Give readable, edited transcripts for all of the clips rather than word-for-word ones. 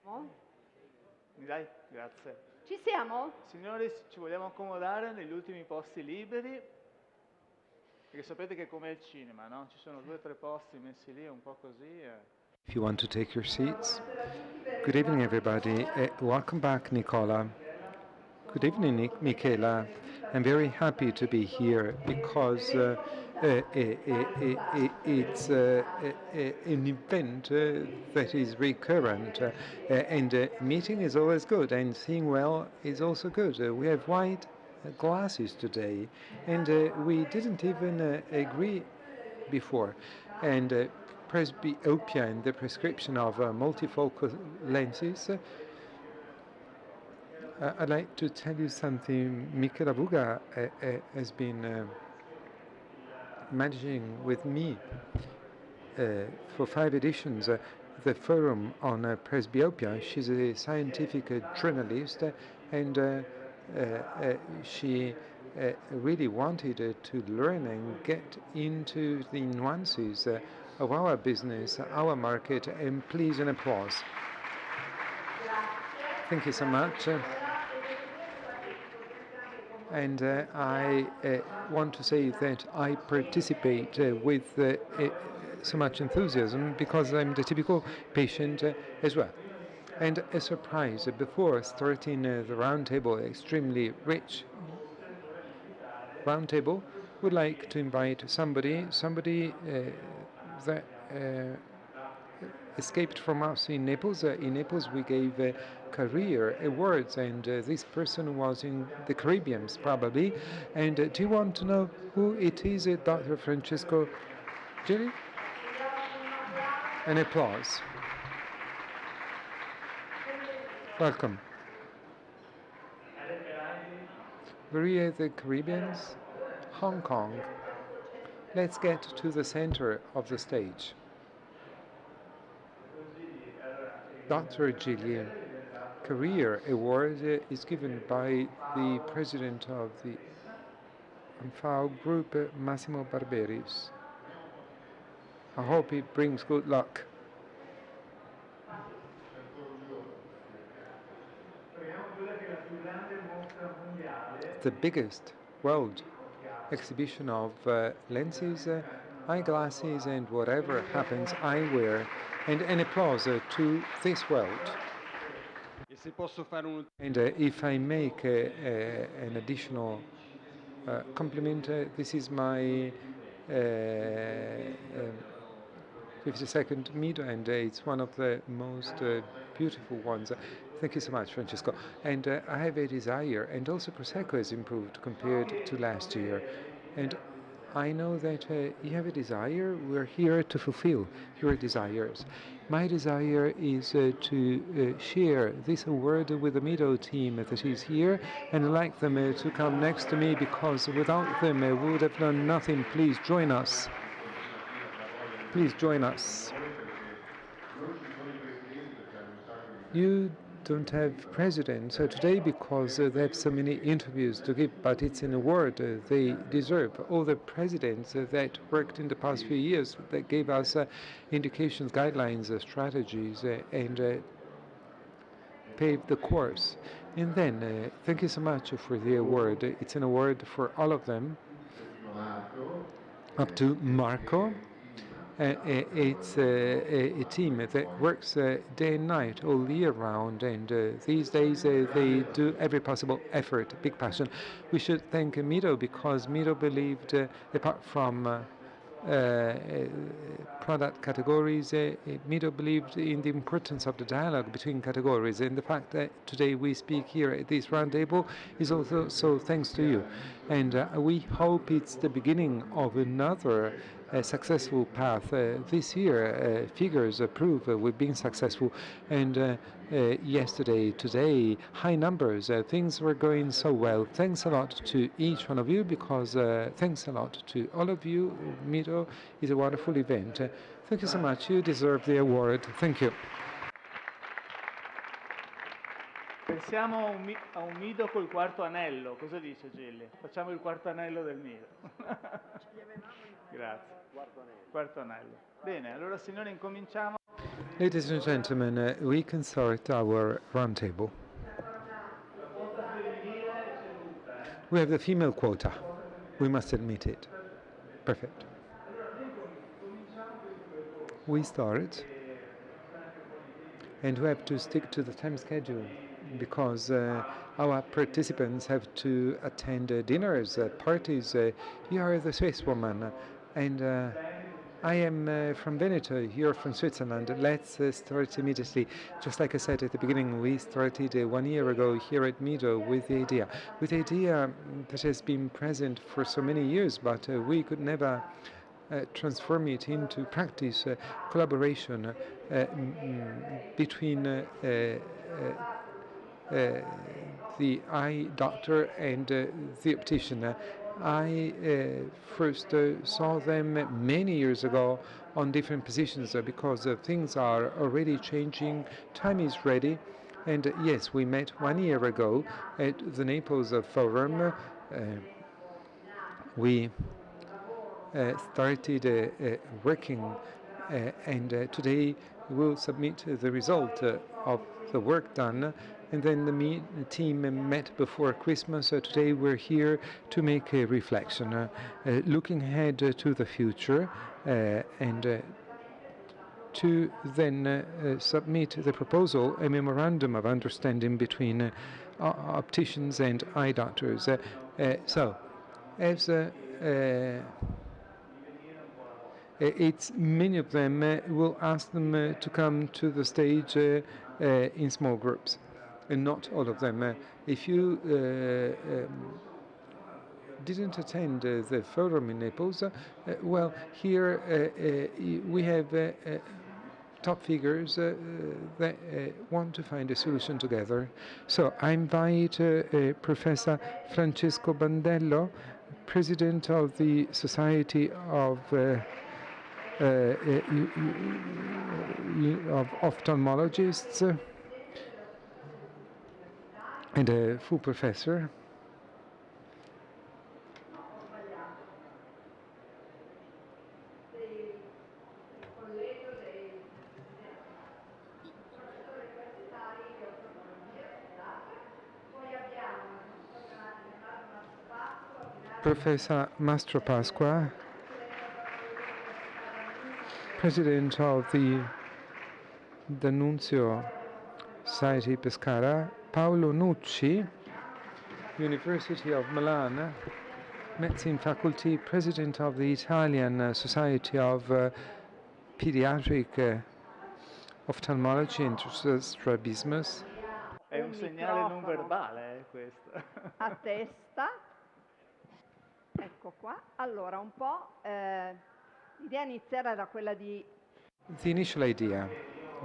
Mi dai? Grazie. Ci siamo? Signori, ci vogliamo accomodare negli ultimi posti liberi, perché sapete che è come il cinema, no? Ci sono 2 o 3 posti messi lì, un po' così. If you want to take your seats. Good evening, everybody. Welcome back, Nicola. Good evening, Michela. I'm very happy to be here because it's an event that is recurrent, and meeting is always good, and seeing well is also good. We have white glasses today, and we didn't even agree before. And presbyopia and the prescription of multifocal lenses. I'd like to tell you something. Michela Buga has been managing with me for 5 editions the forum on presbyopia. She's a scientific journalist, and she really wanted to learn and get into the nuances of our business, our market, and please an applause. Thank you so much. And I want to say that I participate with so much enthusiasm because I'm the typical patient as well. And a surprise, before starting the roundtable, extremely rich roundtable, would like to invite somebody that escaped from us in Naples. In Naples we gave career awards, and this person was in the Caribbean probably. And do you want to know who it is? Dr. Francesco Gilli? An applause. Welcome. Maria, the Caribbeans, Hong Kong. Let's get to the center of the stage. Dr. Gillian Career Award is given by the president of the ANFAO Group, Massimo Barberis. I hope it brings good luck. The biggest world exhibition of lenses, eyeglasses, and whatever happens, eyewear, and an applause to this world. And if I make an additional compliment, this is my 52nd meet, and it's one of the most beautiful ones. Thank you so much, Francesco. And I have a desire, and also Prosecco has improved compared to last year. And I know that you have a desire. We're here to fulfill your desires. My desire is to share this award with the Mido team that is here, and I'd like them to come next to me, because without them we would have done nothing. Please join us. Please join us. You don't have presidents today because they have so many interviews to give, but it's an award they deserve. All the presidents that worked in the past few years, that gave us indications, guidelines, strategies, and paved the course. And then, thank you so much for the award. It's an award for all of them, up to Marco. It's a team that works day and night all year round, and these days they do every possible effort, big passion. We should thank Mido, because Mido believed, apart from product categories, Mido believed in the importance of the dialogue between categories, and the fact that today we speak here at this roundtable is also so thanks to you. And we hope it's the beginning of another successful path. This year, figures prove we've been successful, and yesterday, today, high numbers. Things were going so well. Thanks a lot to each one of you, because thanks a lot to all of you. Mido is a wonderful event. Thank you so much. You deserve the award. Thank you. Pensiamo a un Mido col quarto anello. Cosa dice Gilli? Facciamo il quarto anello del Mido. Grazie. Quarto anello. Bene, allora signori, incominciamo. Ladies and gentlemen, we can start our roundtable. We have the female quota. We must admit it. Perfect. We start, and we have to stick to the time schedule because our participants have to attend dinners, parties. You are the Swiss woman, and I am from Veneto, you're from Switzerland. Let's start immediately. Just like I said at the beginning, we started 1 year ago here at Mido with the idea that has been present for so many years, but we could never transform it into practice, collaboration between the eye doctor and the optician. I first saw them many years ago on different positions because things are already changing, time is ready. And yes, we met 1 year ago at the Naples Forum. We started working and today we'll submit the result of the work done, and then the team met before Christmas. Today we're here to make a reflection, looking ahead to the future and to then submit the proposal, a memorandum of understanding between opticians and eye doctors. So, as it's many of them will ask them to come to the stage in small groups, and not all of them. If you didn't attend the forum in Naples, well, here we have top figures that want to find a solution together. So I invite Professor Francesco Bandello, President of the Society of ophthalmologists and a full professor. Professor Mastro Pasqua, President of the D'Annunzio Society Pescara, Paolo Nucci, University of Milan, Medicine Faculty, President of the Italian Society of Pediatric Ophthalmology and Strabismus. È un segnale non verbale, questo. A testa. Ecco qua. Allora, un po' l'idea iniziale era quella di... The initial idea,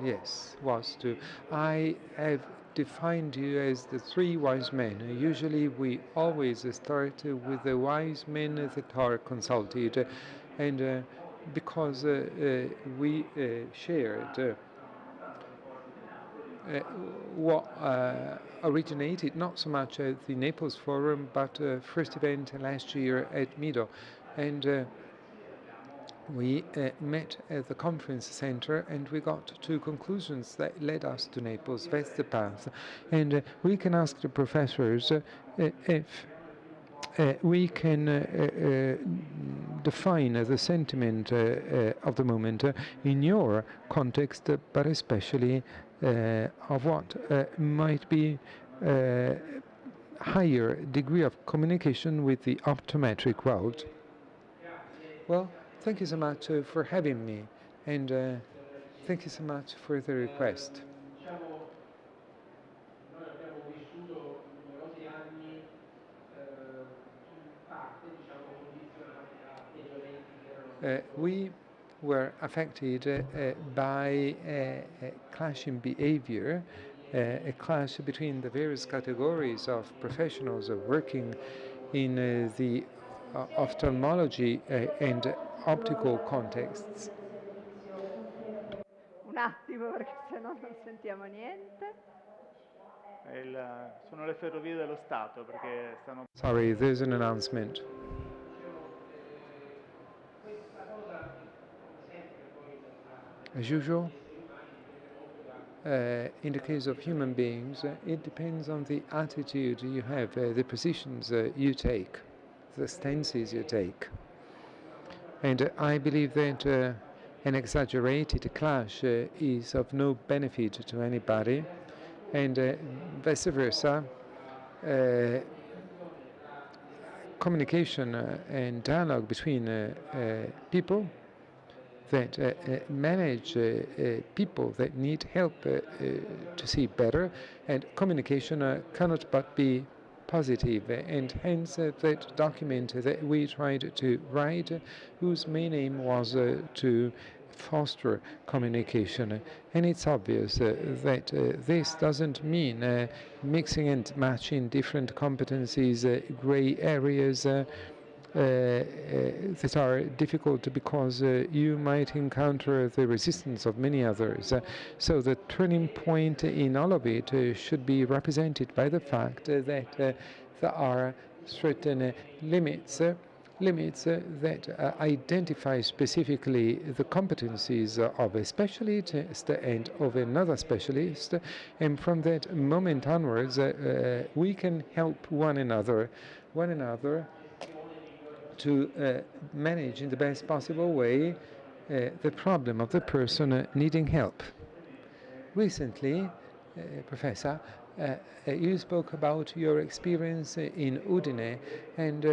yes, was to... I have defined you as the three wise men. Usually we always start with the wise men that are consulted, and because we shared what originated not so much at the Naples Forum, but first event last year at Mido, and we met at the conference center and we got to conclusions that led us to Naples. That's the path, and we can ask the professors if we can define the sentiment of the moment in your context, but especially of what might be higher degree of communication with the optometric world. Well, thank you so much for having me, and thank you so much for the request. We were affected by a clash in behavior, a clash between the various categories of professionals working in the ophthalmology and optical contexts. Un attimo, perché sennò non sentiamo niente. Sono le ferrovie dello Stato, perché stanno... Sorry, there's an announcement. As usual, in the case of human beings, it depends on the attitude you have, the positions you take, the stances you take. And I believe that an exaggerated clash is of no benefit to anybody, and vice versa. Communication and dialogue between people that manage people that need help to see better, and communication cannot but be positive, and hence that document that we tried to write, whose main aim was to foster communication. And it's obvious that this doesn't mean mixing and matching different competencies, gray areas that are difficult because you might encounter the resistance of many others. So the turning point in all of it should be represented by the fact that there are certain limits that identify specifically the competencies of a specialist and of another specialist, and from that moment onwards we can help one another to manage in the best possible way the problem of the person needing help. Recently, Professor, you spoke about your experience in Udine, and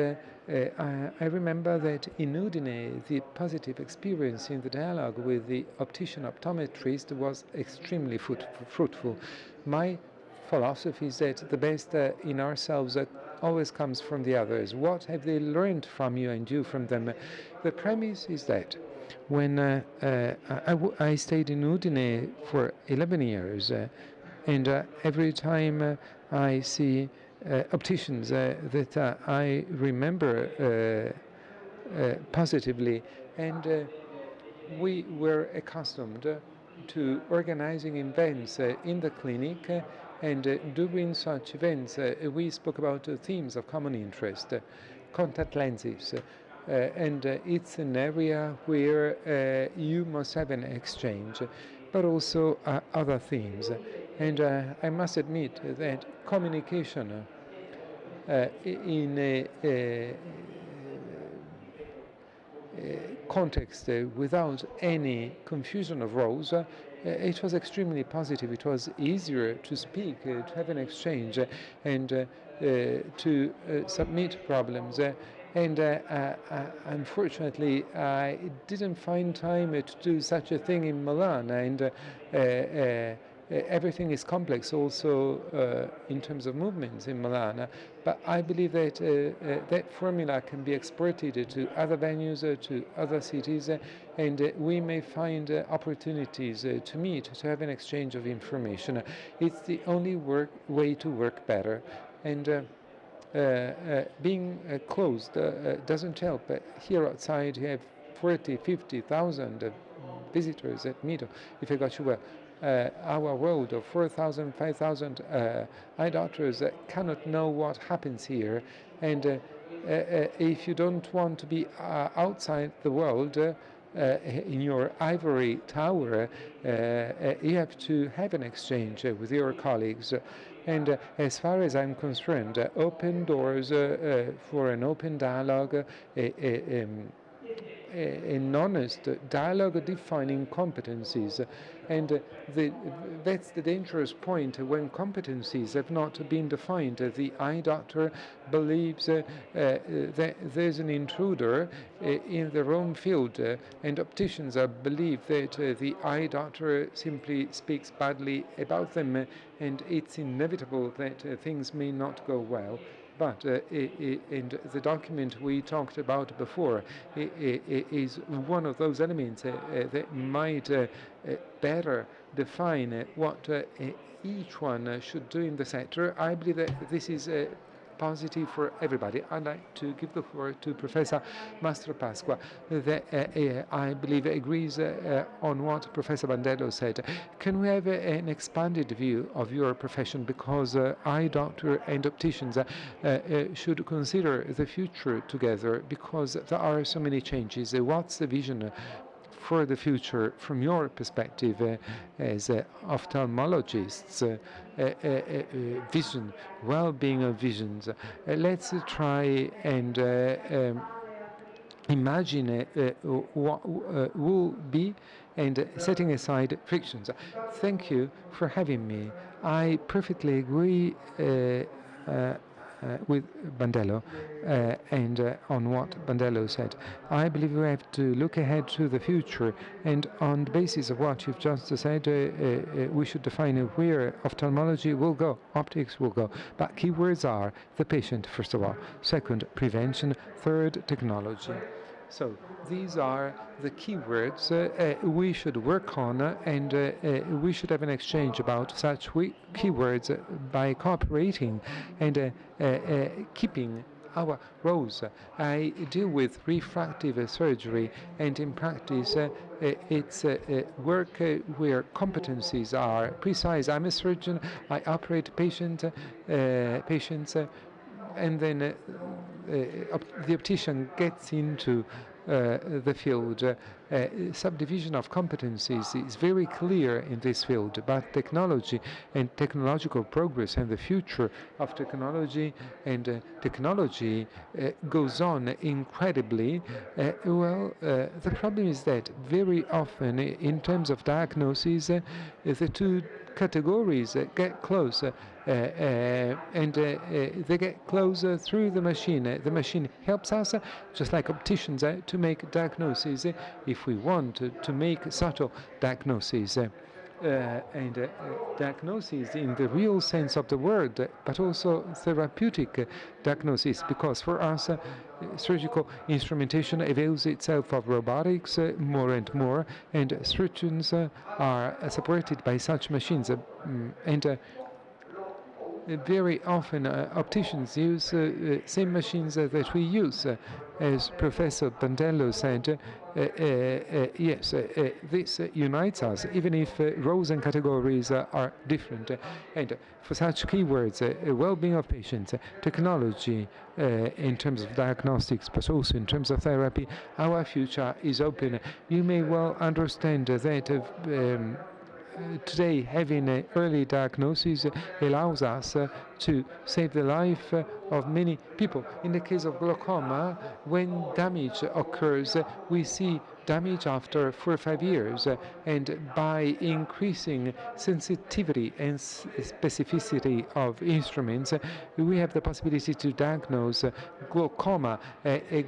I remember that in Udine the positive experience in the dialogue with the optician optometrist was extremely fruitful. My philosophy is that the best in ourselves always comes from the others. What have they learned from you and you from them? The premise is that when I stayed in Udine for 11 years, and every time I see opticians that I remember positively, and we were accustomed to organizing events in the clinic, and during such events we spoke about themes of common interest, contact lenses, and it's an area where you must have an exchange, but also other themes. And I must admit that communication in a context without any confusion of roles, it was extremely positive. It was easier to speak, to have an exchange, and to submit problems. And unfortunately, I didn't find time to do such a thing in Milan, and everything is complex also in terms of movements in Milan. But I believe that that formula can be exported to other venues, to other cities, and we may find opportunities to meet, to have an exchange of information. It's the only way to work better. And being closed doesn't help. Here outside you have 40, 50,000 visitors at Mito, if I got you well. Our world of 4,000, 5,000 eye doctors cannot know what happens here. And if you don't want to be outside the world, in your ivory tower, you have to have an exchange with your colleagues. And as far as I'm concerned, open doors for an open dialogue, an honest dialogue defining competencies. And that's the dangerous point when competencies have not been defined. The eye doctor believes that there's an intruder in their own field, and opticians believe that the eye doctor simply speaks badly about them, and it's inevitable that things may not go well. But and the document we talked about before is one of those elements that might better define what each one should do in the sector. I believe that this is positive for everybody. I'd like to give the floor to Professor Mastrapasqua, that I believe agrees on what Professor Bandello said. Can we have an expanded view of your profession, because eye doctor and opticians should consider the future together, because there are so many changes. What's the vision for the future, from your perspective as ophthalmologists, vision, well-being of visions. Let's try and imagine what will be, and setting aside frictions. Thank you for having me. I perfectly agree with Bandello and on what Bandello said. I believe we have to look ahead to the future, and on the basis of what you've just said, we should define where ophthalmology will go, optics will go. But keywords are the patient, first of all. Second, prevention. Third, technology. So these are the keywords we should work on, and we should have an exchange about such keywords by cooperating and keeping our roles. I deal with refractive surgery, and in practice it's work where competencies are precise. I'm a surgeon, I operate patients, and then the optician gets into the field. Subdivision of competencies is very clear in this field, but technology and technological progress and the future of technology and technology goes on incredibly well. The problem is that very often in terms of diagnosis the two categories get close and they get closer through the machine. The machine helps us, just like opticians, to make diagnoses if we want to make subtle diagnoses. And diagnosis in the real sense of the word, but also therapeutic diagnosis, because for us surgical instrumentation avails itself of robotics more and more, and surgeons are supported by such machines, and very often opticians use same machines that we use. As Professor Bandello said, yes, this unites us, even if roles and categories are different. And for such keywords, well-being of patients, technology in terms of diagnostics, but also in terms of therapy, our future is open. You may well understand that today, having early diagnosis allows us to save the life of many people. In the case of glaucoma, when damage occurs, we see damage after 4 or 5 years, and by increasing sensitivity and specificity of instruments, we have the possibility to diagnose glaucoma,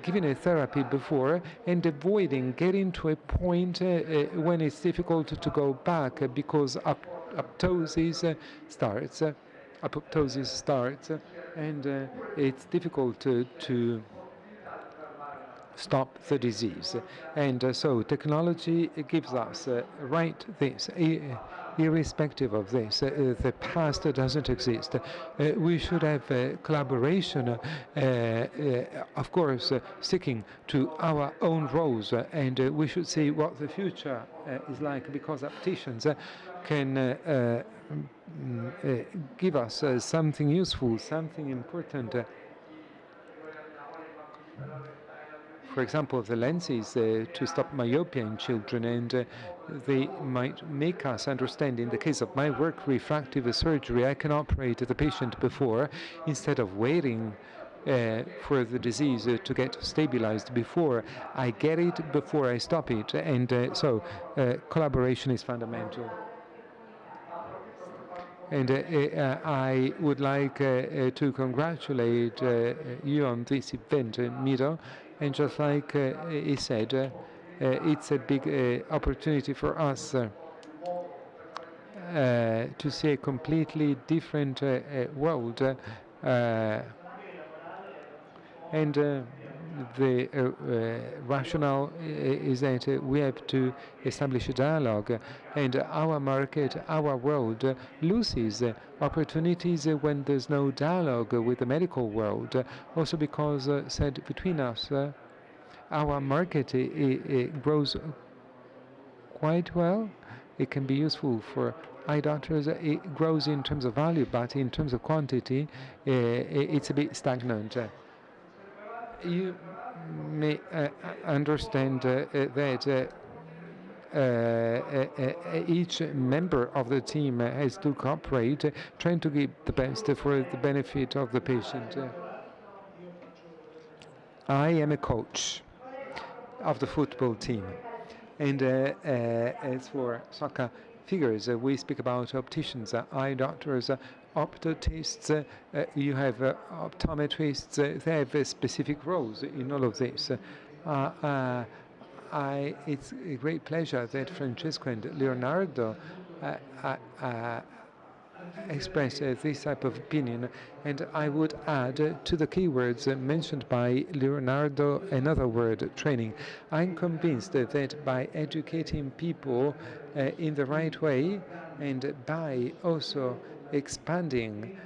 giving a therapy before and avoiding getting to a point when it's difficult to go back because apoptosis starts, and it's difficult to stop the disease. And so technology gives us this. Irrespective of this, the past doesn't exist. We should have collaboration, of course, sticking to our own roles, and we should see what the future is like, because opticians can give us something useful, something important. For example, the lenses to stop myopia in children, and they might make us understand. In the case of my work, refractive surgery, I can operate the patient before, instead of waiting for the disease to get stabilized before I get it, before I stop it, and so collaboration is fundamental. And I would like to congratulate you on this event, Miro. And just like he said, it's a big opportunity for us to see a completely different world. And the rationale is that we have to establish a dialogue, and our market, our world loses opportunities when there's no dialogue with the medical world. Also because, said between us, our market it grows quite well. It can be useful for eye doctors. It grows in terms of value, but in terms of quantity, it's a bit stagnant. You may understand that each member of the team has to cooperate, trying to give the best for the benefit of the patient. I am a coach of the football team. And as for soccer figures, we speak about opticians, eye doctors, optometrists, you have optometrists, they have specific roles in all of this. It's a great pleasure that Francesco and Leonardo express this type of opinion, and I would add to the keywords mentioned by Leonardo another word: training. I'm convinced that by educating people in the right way, and by also expanding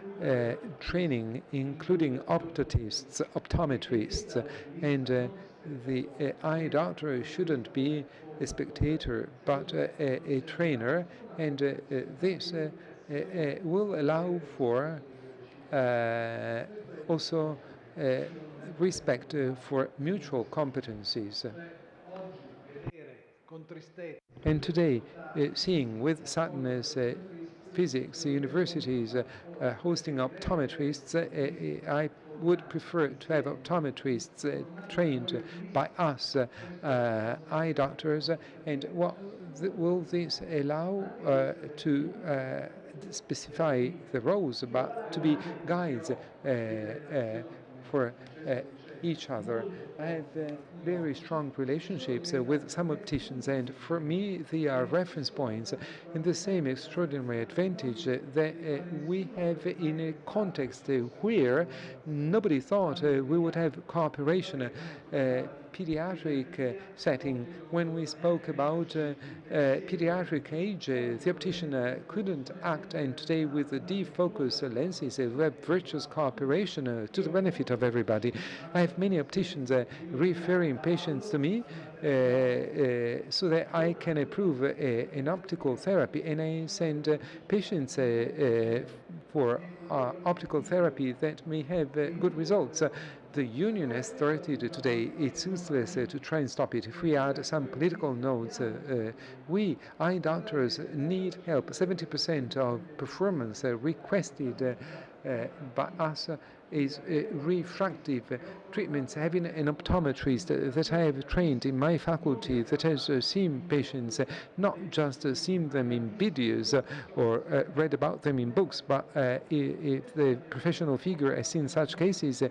training, including optometrists, and the eye doctor shouldn't be a spectator but a trainer, and this will allow for also respect for mutual competencies. And today, seeing with sadness physics universities hosting optometrists, I would prefer to have optometrists trained by us, eye doctors, and what will this allow to specify the roles, but to be guides for each other. I have very strong relationships with some opticians, and for me they are reference points in the same extraordinary advantage that we have in a context where nobody thought we would have cooperation. Pediatric setting, when we spoke about pediatric age, the optician couldn't act, and today with the defocus lenses we have virtuous cooperation to the benefit of everybody. I have many opticians referring patients to me so that I can approve an optical therapy, and I send patients for optical therapy that may have good results. The union has started today. It's useless to try and stop it. If we add some political notes, we, eye doctors, need help. 70% of performance requested by us is refractive treatments. Having an optometrist that I have trained in my faculty, that has seen patients, not just seen them in videos or read about them in books, but if the professional figure has seen such cases,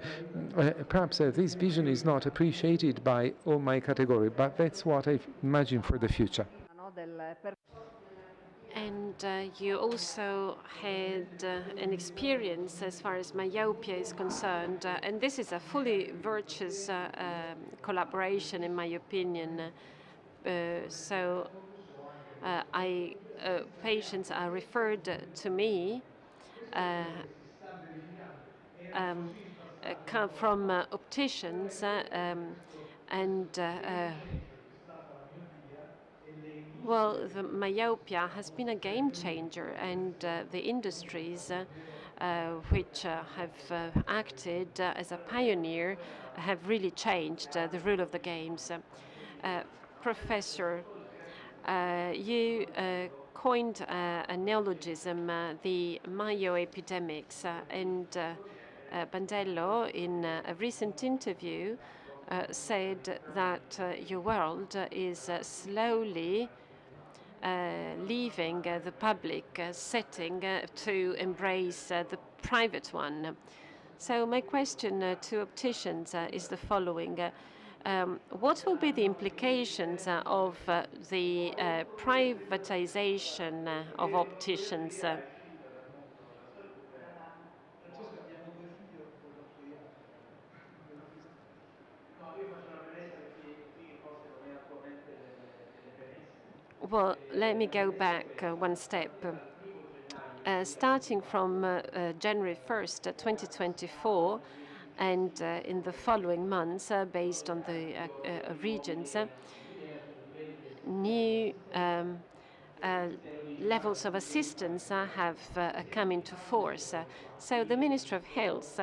perhaps this vision is not appreciated by all my category, but that's what I imagine for the future. And you also had an experience as far as myopia is concerned, and this is a fully virtuous collaboration, in my opinion. Patients are referred to me come from opticians, well, the myopia has been a game changer, and the industries which have acted as a pioneer have really changed the rule of the games. Professor, you coined a neologism, the myo-epidemics, and Bandello, in a recent interview, said that your world is slowly leaving the public setting to embrace the private one. So my question to opticians is the following. What will be the implications of the privatization of opticians? Well, let me go back one step. Starting from January 1st, 2024, and in the following months, based on the regions, new levels of assistance have come into force. So the Ministry of Health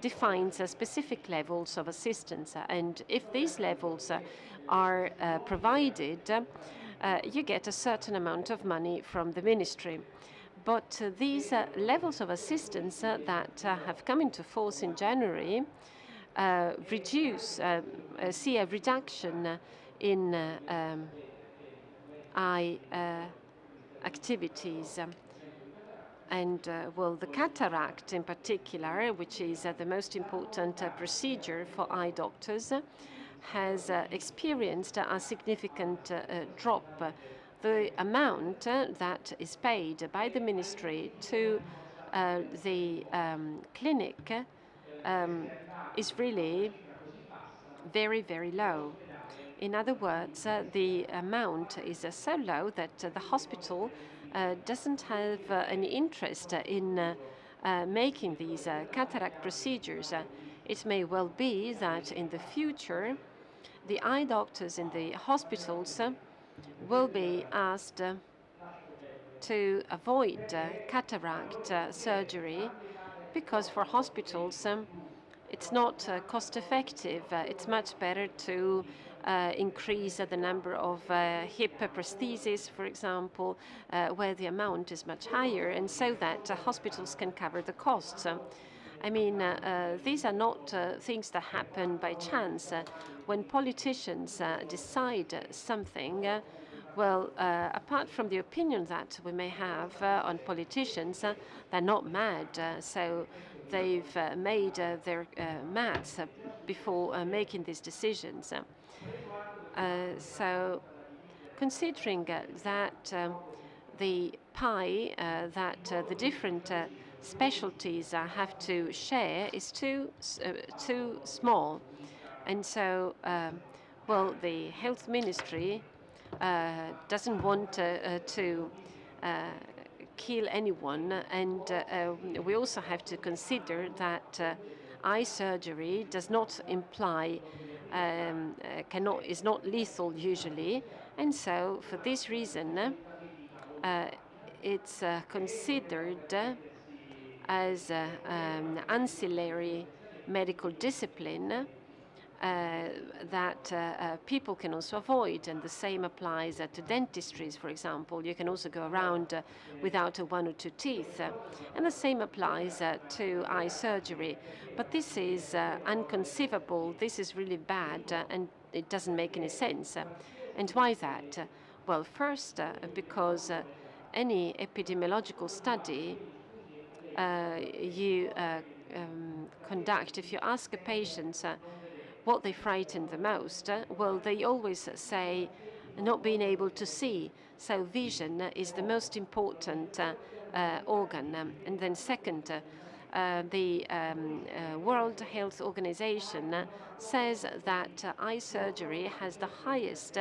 defines specific levels of assistance. And if these levels are provided, you get a certain amount of money from the ministry. But these levels of assistance that have come into force in January see a reduction in eye activities. And well, the cataract in particular, which is the most important procedure for eye doctors, has experienced a significant drop. The amount that is paid by the ministry to the clinic is really very, very low. In other words, the amount is so low that the hospital doesn't have any interest in making these cataract procedures. It may well be that in the future, the eye doctors in the hospitals will be asked to avoid cataract surgery, because for hospitals it's not cost effective. It's much better to increase the number of hip prostheses, for example, where the amount is much higher, and so that hospitals can cover the costs. I mean, these are not things that happen by chance. When politicians decide something, well, apart from the opinion that we may have on politicians, they're not mad. So they've made their maths before making these decisions. So considering that the pie that the different specialties have to share is too small, and so well, the health ministry doesn't want to kill anyone, and we also have to consider that eye surgery does not imply is not lethal usually, and so for this reason it's considered as ancillary medical discipline that people can also avoid, and the same applies to dentistries, for example. You can also go around without one or two teeth, and the same applies to eye surgery. But this is unconceivable. This is really bad, and it doesn't make any sense. And why that? Well, first, because any epidemiological study you conduct, if you ask a patient what they frighten the most, well, they always say not being able to see. So vision is the most important organ. And then second, the World Health Organization says that eye surgery has the highest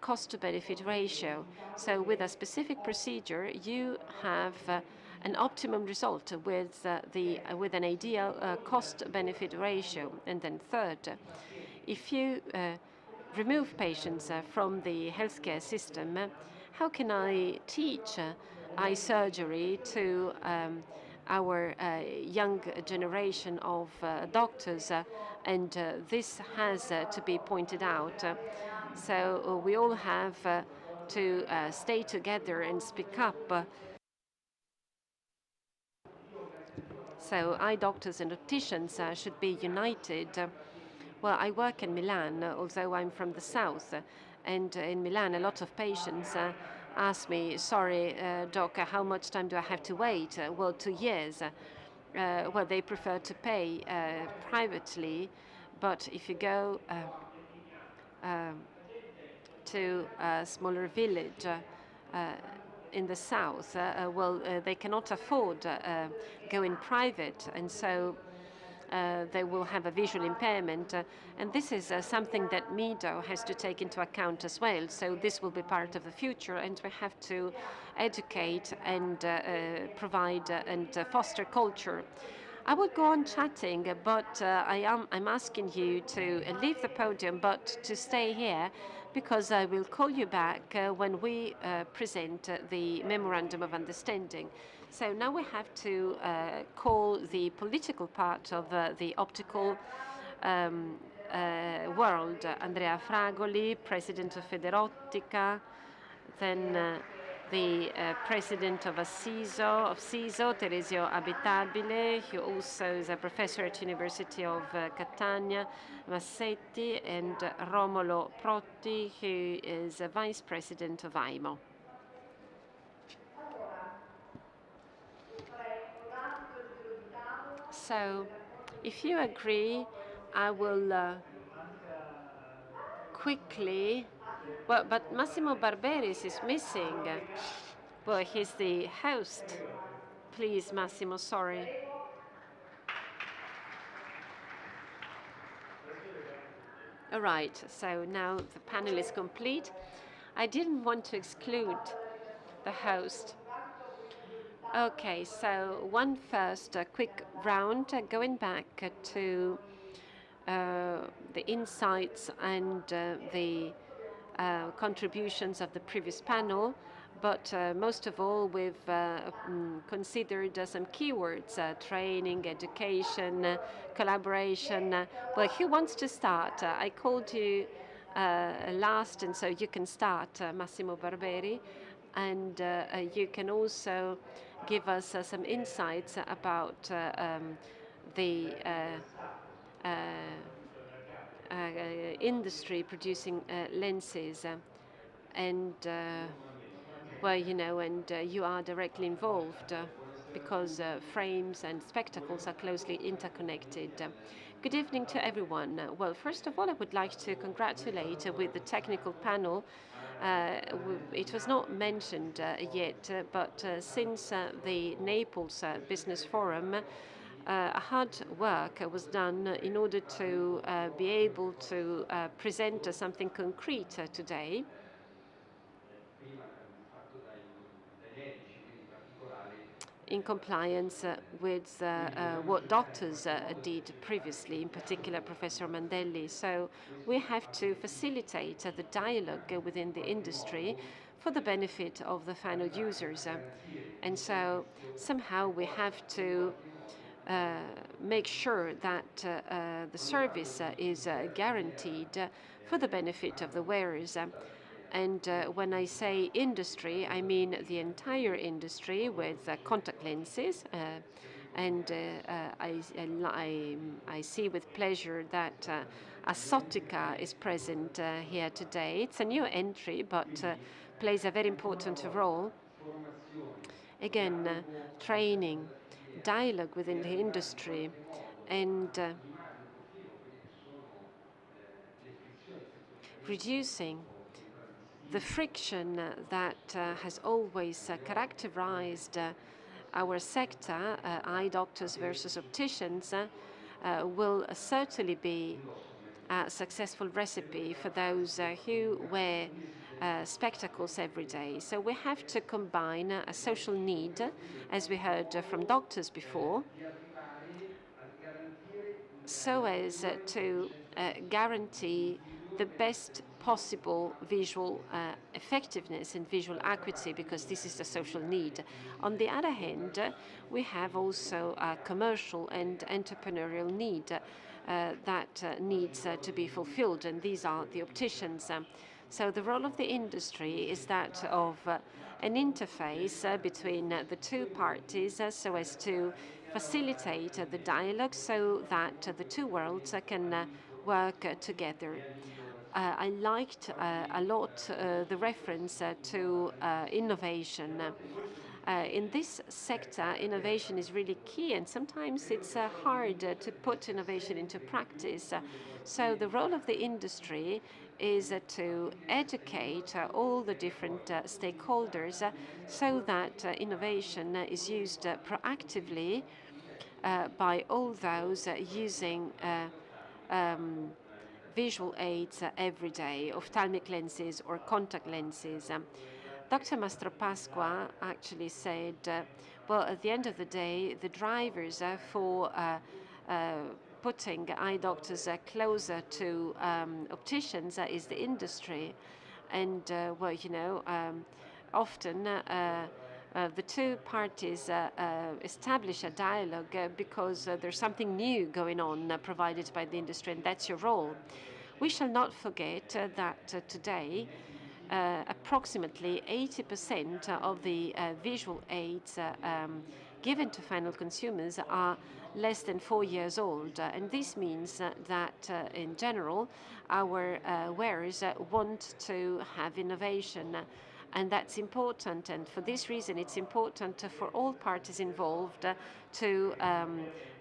cost-to-benefit ratio. So with a specific procedure, you have an optimum result with an ideal cost-benefit ratio. And then third, if you remove patients from the healthcare system, how can I teach eye surgery to our young generation of doctors? And this has to be pointed out. So we all have to stay together and speak up. So eye doctors and opticians should be united. Well, I work in Milan, although I'm from the south, and in Milan a lot of patients ask me, sorry, doc, how much time do I have to wait? Well, 2 years. Well, they prefer to pay privately, but if you go to a smaller village in the south, well, they cannot afford going private, and so they will have a visual impairment. And this is something that MIDO has to take into account as well. So this will be part of the future, and we have to educate and provide and foster culture. I would go on chatting, but I'm asking you to leave the podium, but to stay here, because I will call you back when we present the Memorandum of Understanding. So now we have to call the political part of the optical world. Andrea Fragoli, President of Federottica, then the president of CISO, Teresio Abitabile, who also is a professor at University of Catania, Massetti, and Romolo Protti, who is a vice president of AIMO. So, if you agree, I will quickly. Well, but Massimo Barberis is missing. Well, he's the host. Please, Massimo, sorry. All right, so now the panel is complete. I didn't want to exclude the host. Okay, so one first quick round, going back to the insights and the contributions of the previous panel, but most of all, we've considered some keywords: training, education, collaboration. Well, who wants to start? I called you last, and so you can start, Massimo Barberi, and you can also give us some insights about the industry producing lenses, and well, you know, and you are directly involved because frames and spectacles are closely interconnected. Good evening to everyone. Well, first of all, I would like to congratulate with the technical panel. It was not mentioned yet, but since the Naples Business Forum, hard work was done in order to be able to present something concrete today. In compliance with what doctors did previously, in particular Professor Mandelli. So we have to facilitate the dialogue within the industry for the benefit of the final users. And so somehow we have to make sure that the service is guaranteed for the benefit of the wearers. And when I say industry, I mean the entire industry with contact lenses. And I see with pleasure that Assotica is present here today. It's a new entry, but plays a very important role. Again, training, dialogue within the industry, and reducing the friction that has always characterized our sector, eye doctors versus opticians, will certainly be a successful recipe for those who wear spectacles every day. So we have to combine a social need, as we heard from doctors before, so as to guarantee the best possible visual effectiveness and visual accuracy, because this is a social need. On the other hand, we have also a commercial and entrepreneurial need that needs to be fulfilled, and these are the opticians. So the role of the industry is that of an interface between the two parties so as to facilitate the dialogue so that the two worlds can work together. I liked a lot the reference to innovation. In this sector, innovation is really key, and sometimes it's hard to put innovation into practice. So the role of the industry is to educate all the different stakeholders so that innovation is used proactively by all those using visual aids every day, ophthalmic lenses or contact lenses. Dr. Mastropasqua actually said, well, at the end of the day, the drivers for putting eye doctors closer to opticians is the industry. And, well, often the two parties establish a dialogue because there's something new going on provided by the industry, and that's your role. We shall not forget that today approximately 80% of the visual aids given to final consumers are less than 4 years old. And this means that in general, our wearers want to have innovation. And that's important. And for this reason, it's important for all parties involved to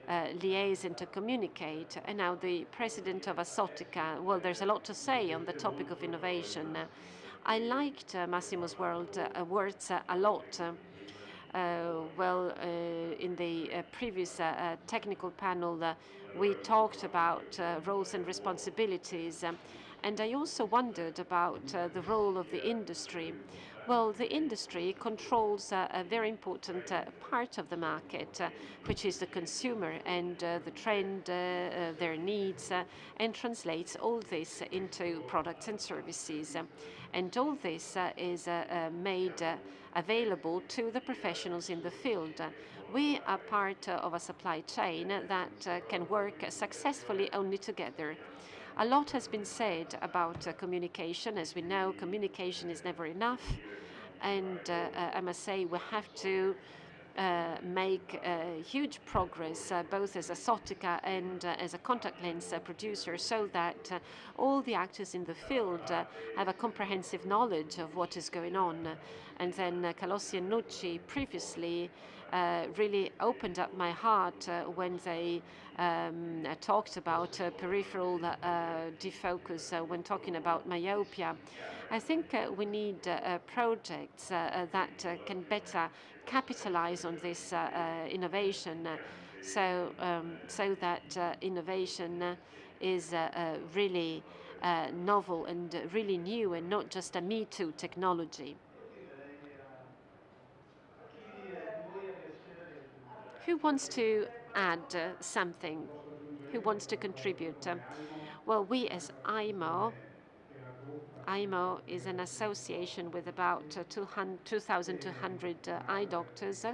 liaise and to communicate. And now the president of Assotica, well, there's a lot to say on the topic of innovation. I liked Massimo's words a lot. In the previous technical panel, we talked about roles and responsibilities. And I also wondered about the role of the industry. Well, the industry controls a very important part of the market, which is the consumer and the trend, their needs, and translates all this into products and services. And all this is made available to the professionals in the field. We are part of a supply chain that can work successfully only together. A lot has been said about communication. As we know, communication is never enough. And I must say we have to make huge progress, both as a Sotica and as a contact lens producer, so that all the actors in the field have a comprehensive knowledge of what is going on. And then Calossi and Nucci previously really opened up my heart when they talked about peripheral defocus when talking about myopia. I think we need projects that can better capitalize on this innovation so that innovation is really novel and really new and not just a Me Too technology. Who wants to add something? Who wants to contribute? Well, we as IMO is an association with about 2,200 eye doctors.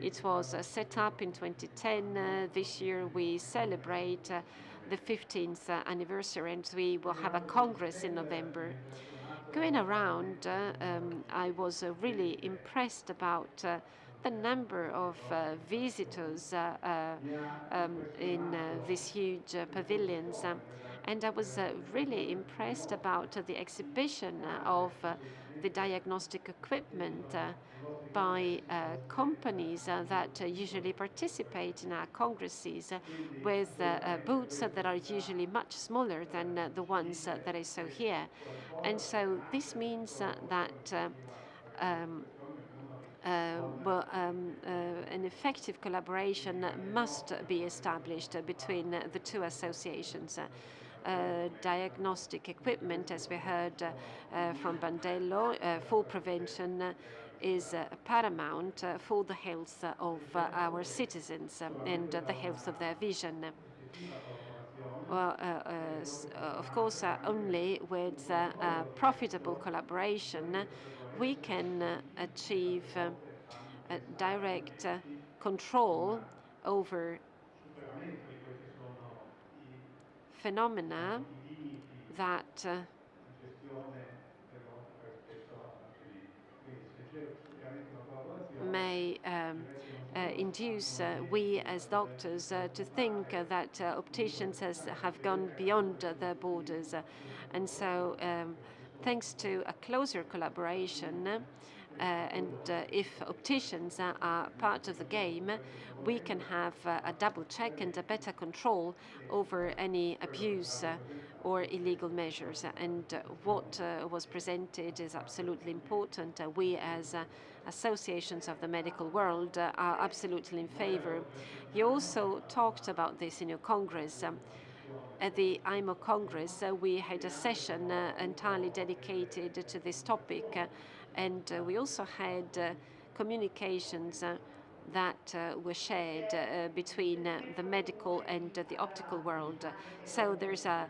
It was set up in 2010. This year we celebrate the 15th anniversary, and we will have a congress in November. Going around, I was really impressed about the number of visitors in these huge pavilions. And I was really impressed about the exhibition of the diagnostic equipment by companies that usually participate in our congresses with booths that are usually much smaller than the ones that I saw here. And so this means that an effective collaboration must be established between the two associations. Diagnostic equipment, as we heard from Bandello, fall prevention is paramount for the health of our citizens and the health of their vision. Well, of course, only with profitable collaboration we can achieve direct control over phenomena that may induce we as doctors to think that opticians have gone beyond their borders. And so thanks to a closer collaboration, and if opticians are part of the game, we can have a double check and a better control over any abuse or illegal measures. And what was presented is absolutely important. We as associations of the medical world are absolutely in favor. You also talked about this in your Congress. At the IMO Congress, we had a session entirely dedicated to this topic, and we also had communications that were shared between the medical and the optical world. So there's a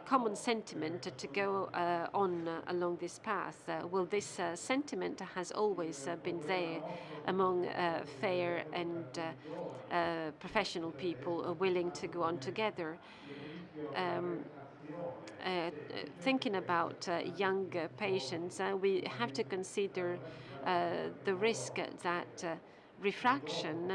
common sentiment to go on along this path. Well, this sentiment has always been there among fair and professional people willing to go on together. Um, Thinking about young patients, we have to consider the risk that refraction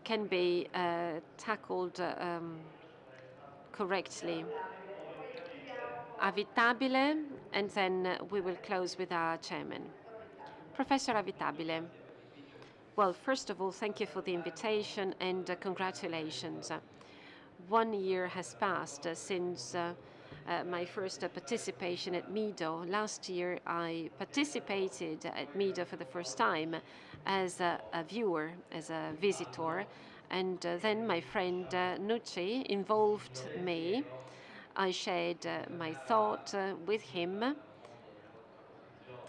can be tackled correctly. Avitabile, and then we will close with our chairman. Professor Avitabile. Well, first of all, thank you for the invitation and congratulations. 1 year has passed since my first participation at MIDO. Last year, I participated at MIDO for the first time as a viewer, as a visitor, and then my friend Nucci involved me. I shared my thought with him,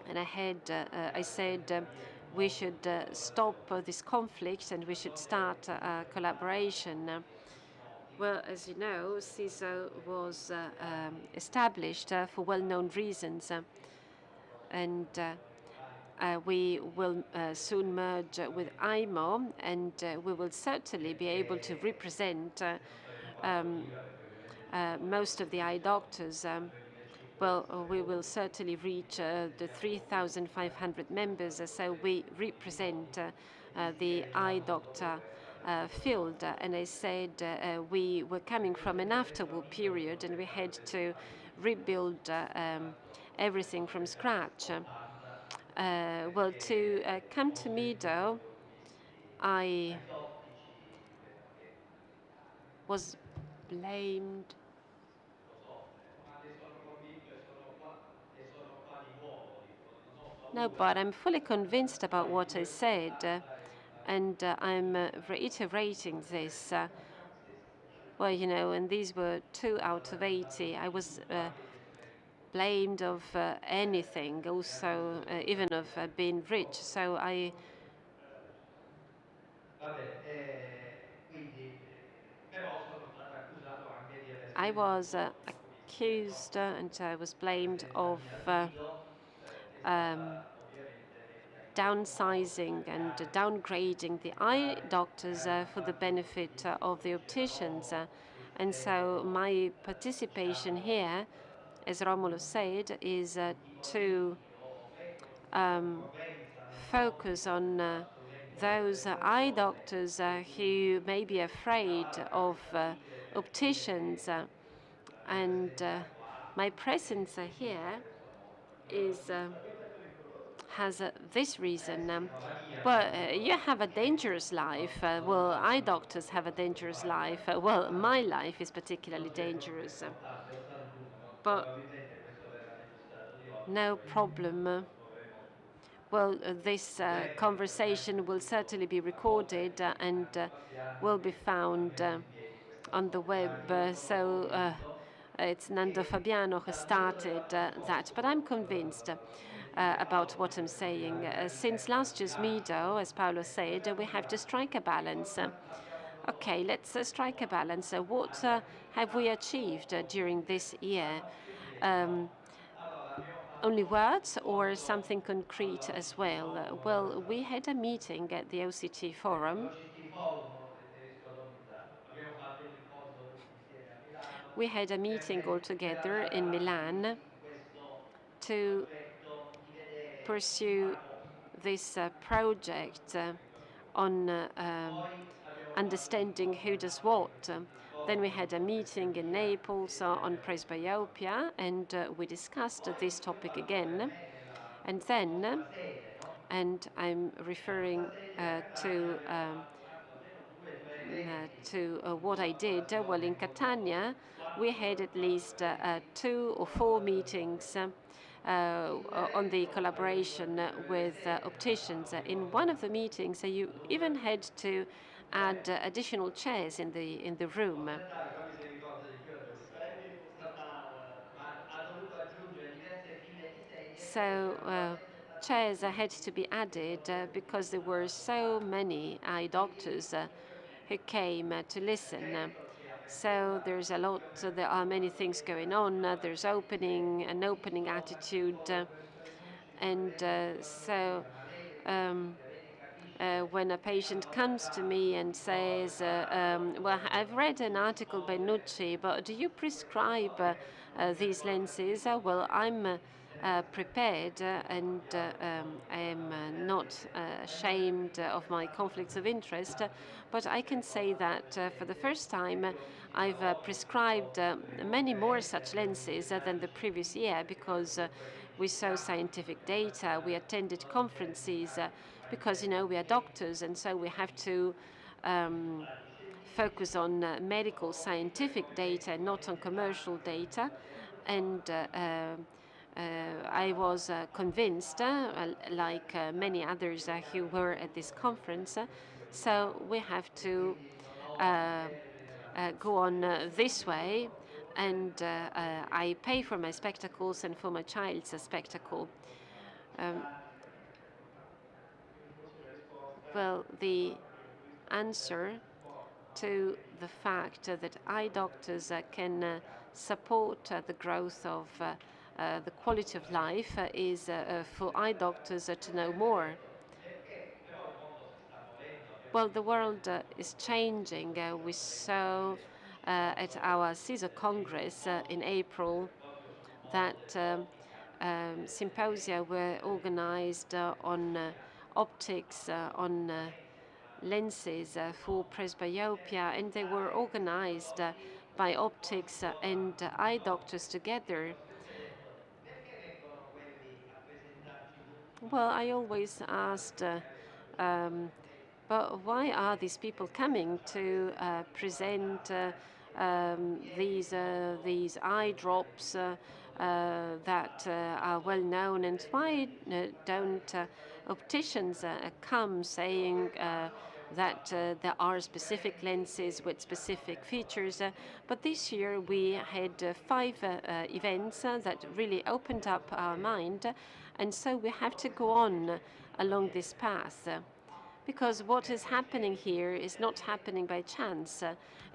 and I said we should stop this conflict and we should start a collaboration. Well, as you know, CISO was established for well-known reasons, and we will soon merge with IMO, and we will certainly be able to represent most of the eye doctors. Well, we will certainly reach the 3,500 members, so we represent the eye doctor field. And I said we were coming from an after-war period and we had to rebuild everything from scratch. Well, to come to MIDO, I was blamed. No, but I'm fully convinced about what I said, and I'm reiterating this. Well, you know, and these were 2 out of 80. I was blamed of anything, also even of being rich. So I was accused and I was blamed of downsizing and downgrading the eye doctors for the benefit of the opticians. And so my participation here, as Romulo said, is to focus on those eye doctors who may be afraid of opticians. And my presence here has this reason. Well, you have a dangerous life. Well, eye doctors have a dangerous life. Well, my life is particularly dangerous. But no problem. Well, this conversation will certainly be recorded and will be found on the web. So it's Nando Fabiano who started that. But I'm convinced about what I'm saying. Since last year's MIDO, as Paolo said, we have to strike a balance. Okay, let's strike a balance. What have we achieved during this year? Only words or something concrete as well? Well, we had a meeting at the OCT forum. We had a meeting all together in Milan to pursue this project on understanding who does what. Then we had a meeting in Naples on presbyopia, and we discussed this topic again. And then, and I'm referring to what I did, well, in Catania, we had at least 2 or 4 meetings on the collaboration with opticians. In one of the meetings, you even had to add additional chairs in the room. So chairs had to be added because there were so many eye doctors who came to listen. So there's a lot, there are many things going on. There's an opening attitude. When a patient comes to me and says, well, I've read an article by Nucci, but do you prescribe these lenses? Well, I'm prepared and I am not ashamed of my conflicts of interest, but I can say that for the first time I've prescribed many more such lenses than the previous year because we saw scientific data, we attended conferences, because, we are doctors, and so we have to focus on medical scientific data, not on commercial data. And I was convinced, like many others who were at this conference, so we have to go on this way. And I pay for my spectacles and for my child's spectacle. Well, the answer to the fact that eye doctors can support the growth of the quality of life is for eye doctors to know more. Well, the world is changing. We saw at our CISO Congress in April that symposia were organized on optics, on lenses for presbyopia, and they were organized by optics and eye doctors together. Well, I always asked, but why are these people coming to present these eye drops that are well known, and why don't opticians come saying that there are specific lenses with specific features? But this year we had 5 events that really opened up our mind, and so we have to go on along this path. Because what is happening here is not happening by chance.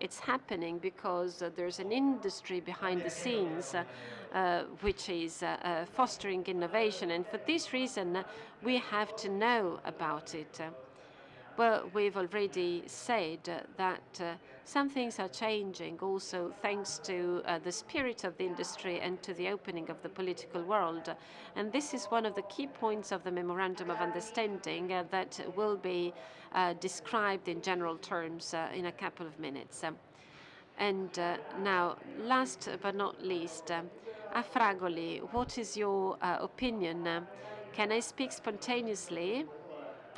It's happening because there's an industry behind the scenes which is fostering innovation. And for this reason, we have to know about it. Well, we've already said that some things are changing also thanks to the spirit of the industry and to the opening of the political world. And this is one of the key points of the Memorandum of Understanding that will be described in general terms in a couple of minutes. And now, last but not least, Afragoli, what is your opinion? Can I speak spontaneously?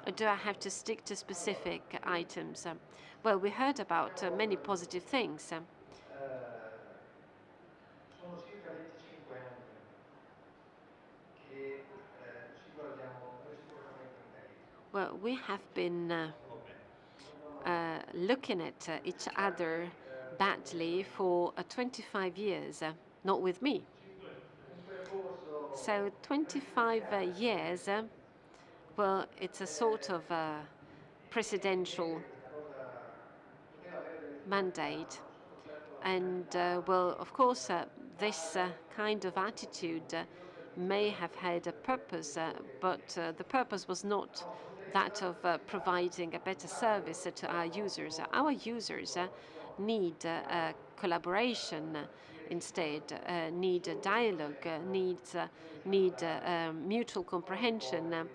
Or do I have to stick to specific items? Well, we heard about many positive things. Well, we have been looking at each other badly for 25 years, not with me. So 25 years, well, it's a sort of presidential mandate. And, well, of course, this kind of attitude may have had a purpose, but the purpose was not that of providing a better service to our users. Our users need collaboration instead, need dialogue, need mutual comprehension.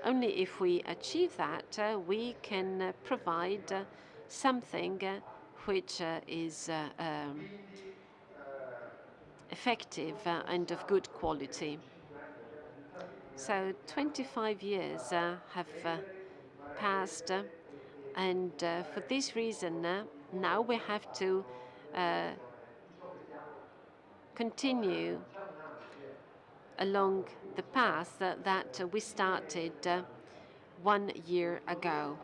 Only if we achieve that, we can provide something which is effective and of good quality. So 25 years have passed, and for this reason, now we have to continue along the path that we started 1 year ago.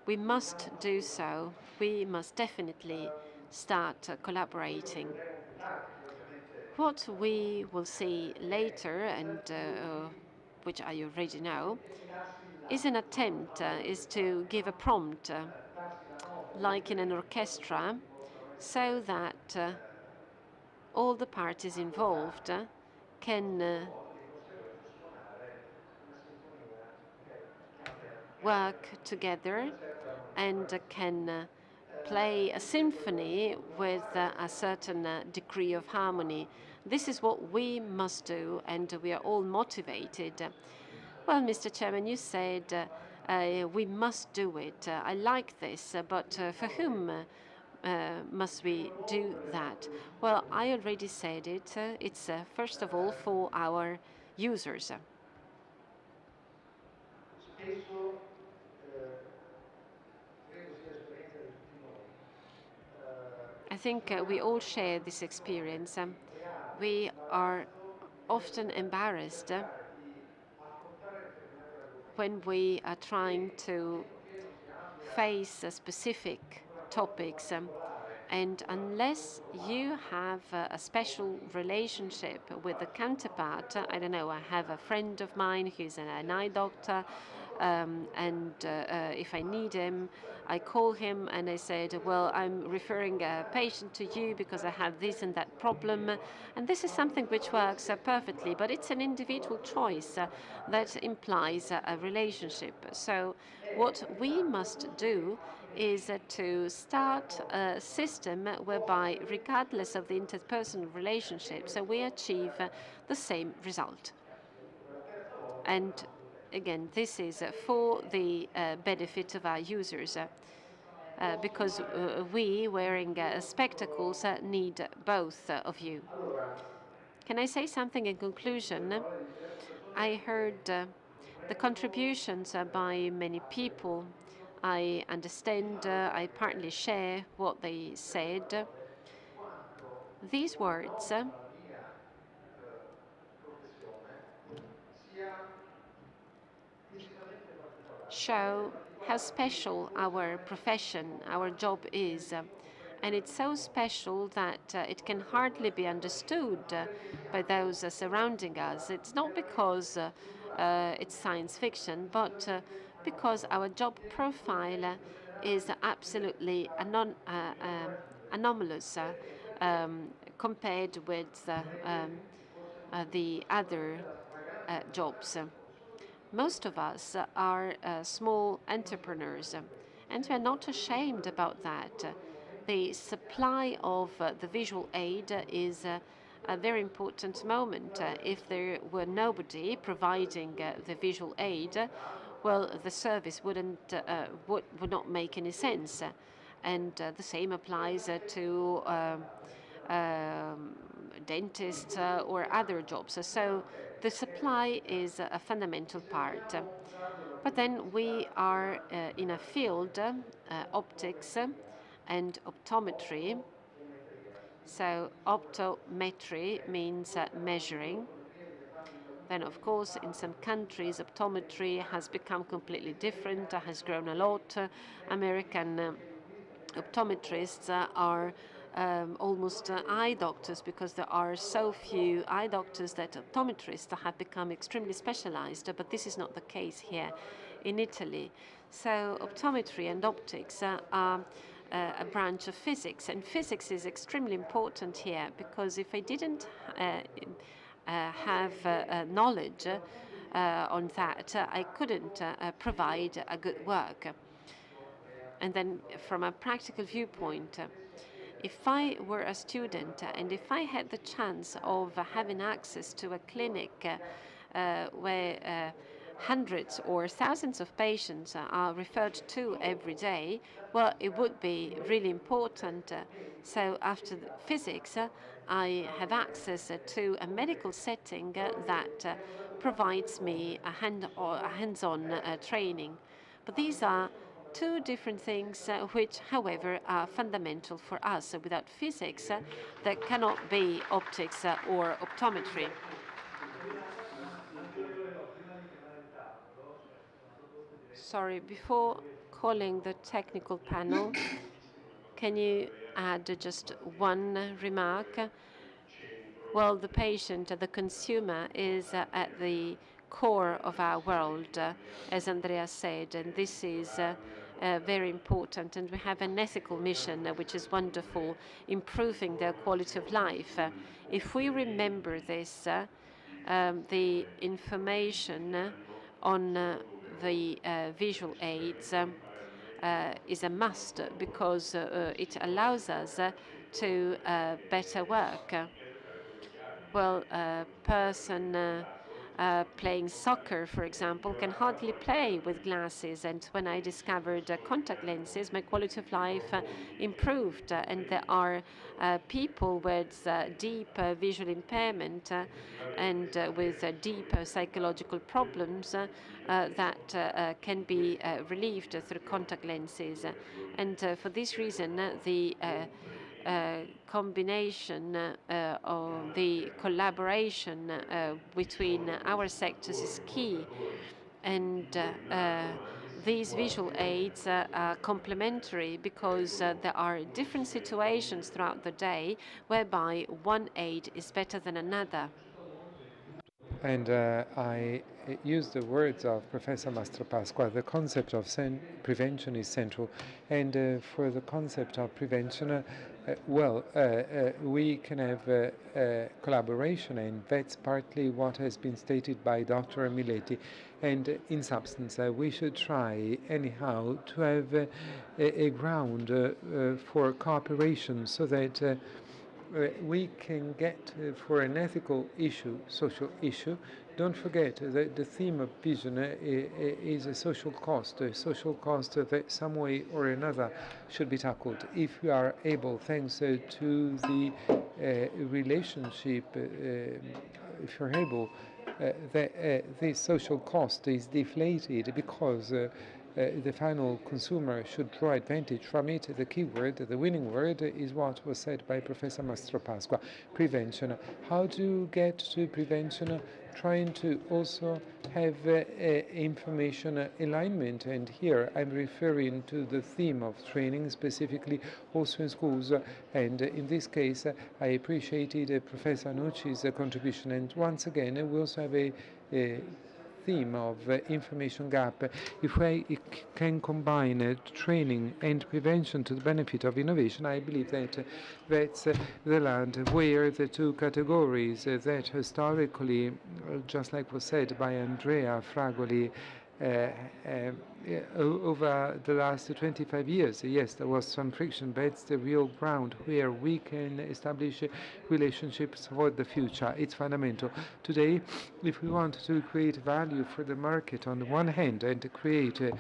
We must do so. We must definitely start collaborating. What we will see later, and which I already know, is an attempt, is to give a prompt, like in an orchestra, so that all the parties involved can work together and can play a symphony with a certain degree of harmony. This is what we must do, and we are all motivated. Well, Mr. Chairman, you said we must do it. I like this, but for whom must we do that? Well, I already said it. It's first of all for our users. I think we all share this experience. We are often embarrassed when we are trying to face specific topics. And unless you have a special relationship with the counterpart, I don't know, I have a friend of mine who's an eye doctor, and if I need him, I call him and I said, well, I'm referring a patient to you because I have this and that problem. And this is something which works perfectly, but it's an individual choice that implies a relationship. So what we must do is to start a system whereby, regardless of the interpersonal relationships, we achieve the same result. And again, this is for the benefit of our users, because we, wearing spectacles, need both of you. Can I say something in conclusion? I heard the contributions by many people. I understand, I partly share what they said. These words show how special our profession, our job is. And it's so special that it can hardly be understood by those surrounding us. It's not because it's science fiction, but because our job profile is absolutely anomalous compared with the other jobs. Most of us are small entrepreneurs, and we are not ashamed about that. The supply of the visual aid is a very important moment. If there were nobody providing the visual aid, well, the service would not make any sense. And the same applies to dentists or other jobs. So the supply is a fundamental part. But then we are in a field, optics and optometry. So optometry means measuring. Then, of course, in some countries, optometry has become completely different, has grown a lot. American optometrists are almost eye doctors, because there are so few eye doctors that optometrists have become extremely specialized, but this is not the case here in Italy. So optometry and optics are a branch of physics, and physics is extremely important here, because if I didn't have knowledge on that, I couldn't provide a good work. And then from a practical viewpoint, if I were a student and if I had the chance of having access to a clinic where hundreds or thousands of patients are referred to every day, well, it would be really important. So after physics, I have access to a medical setting that provides me a hands-on training. But these are two different things which, however, are fundamental for us. Without physics, there cannot be optics or optometry. Sorry, before calling the technical panel, can you add just one remark? Well, the patient, the consumer, is at the core of our world, as Andrea said, and this is very important. And we have an ethical mission, which is wonderful, improving their quality of life. If we remember this, the information on the visual aids is a must, because it allows us to better work. Well, a person playing soccer, for example, can hardly play with glasses. And when I discovered contact lenses, my quality of life improved. And there are people with deep visual impairment and with deep psychological problems that can be relieved through contact lenses. And for this reason, the combination of the collaboration between our sectors is key. And these visual aids are complementary, because there are different situations throughout the day whereby one aid is better than another. And I use the words of Professor Mastropasqua. The concept of prevention is central. And for the concept of prevention, we can have collaboration, and that's partly what has been stated by Dr. Miletti. And in substance, we should try anyhow to have a ground for cooperation, so that we can get for an ethical issue, social issue. Don't forget that the theme of vision is a social cost that some way or another should be tackled. If we are able, thanks to the relationship, if you're able, this social cost is deflated, because the final consumer should draw advantage from it. The key word, the winning word, is what was said by Professor Mastropasqua: prevention. How to get to prevention? Trying to also have information alignment. And here I'm referring to the theme of training, specifically also in schools. And in this case, I appreciated Professor Nucci's contribution. And once again, we also have a theme of information gap. If we can combine training and prevention to the benefit of innovation, I believe that that's the land where the two categories that historically, just like was said by Andrea Fragoli, over the last 25 years, yes, there was some friction, but it's the real ground where we can establish relationships for the future. It's fundamental. Today, if we want to create value for the market on the one hand, and to create a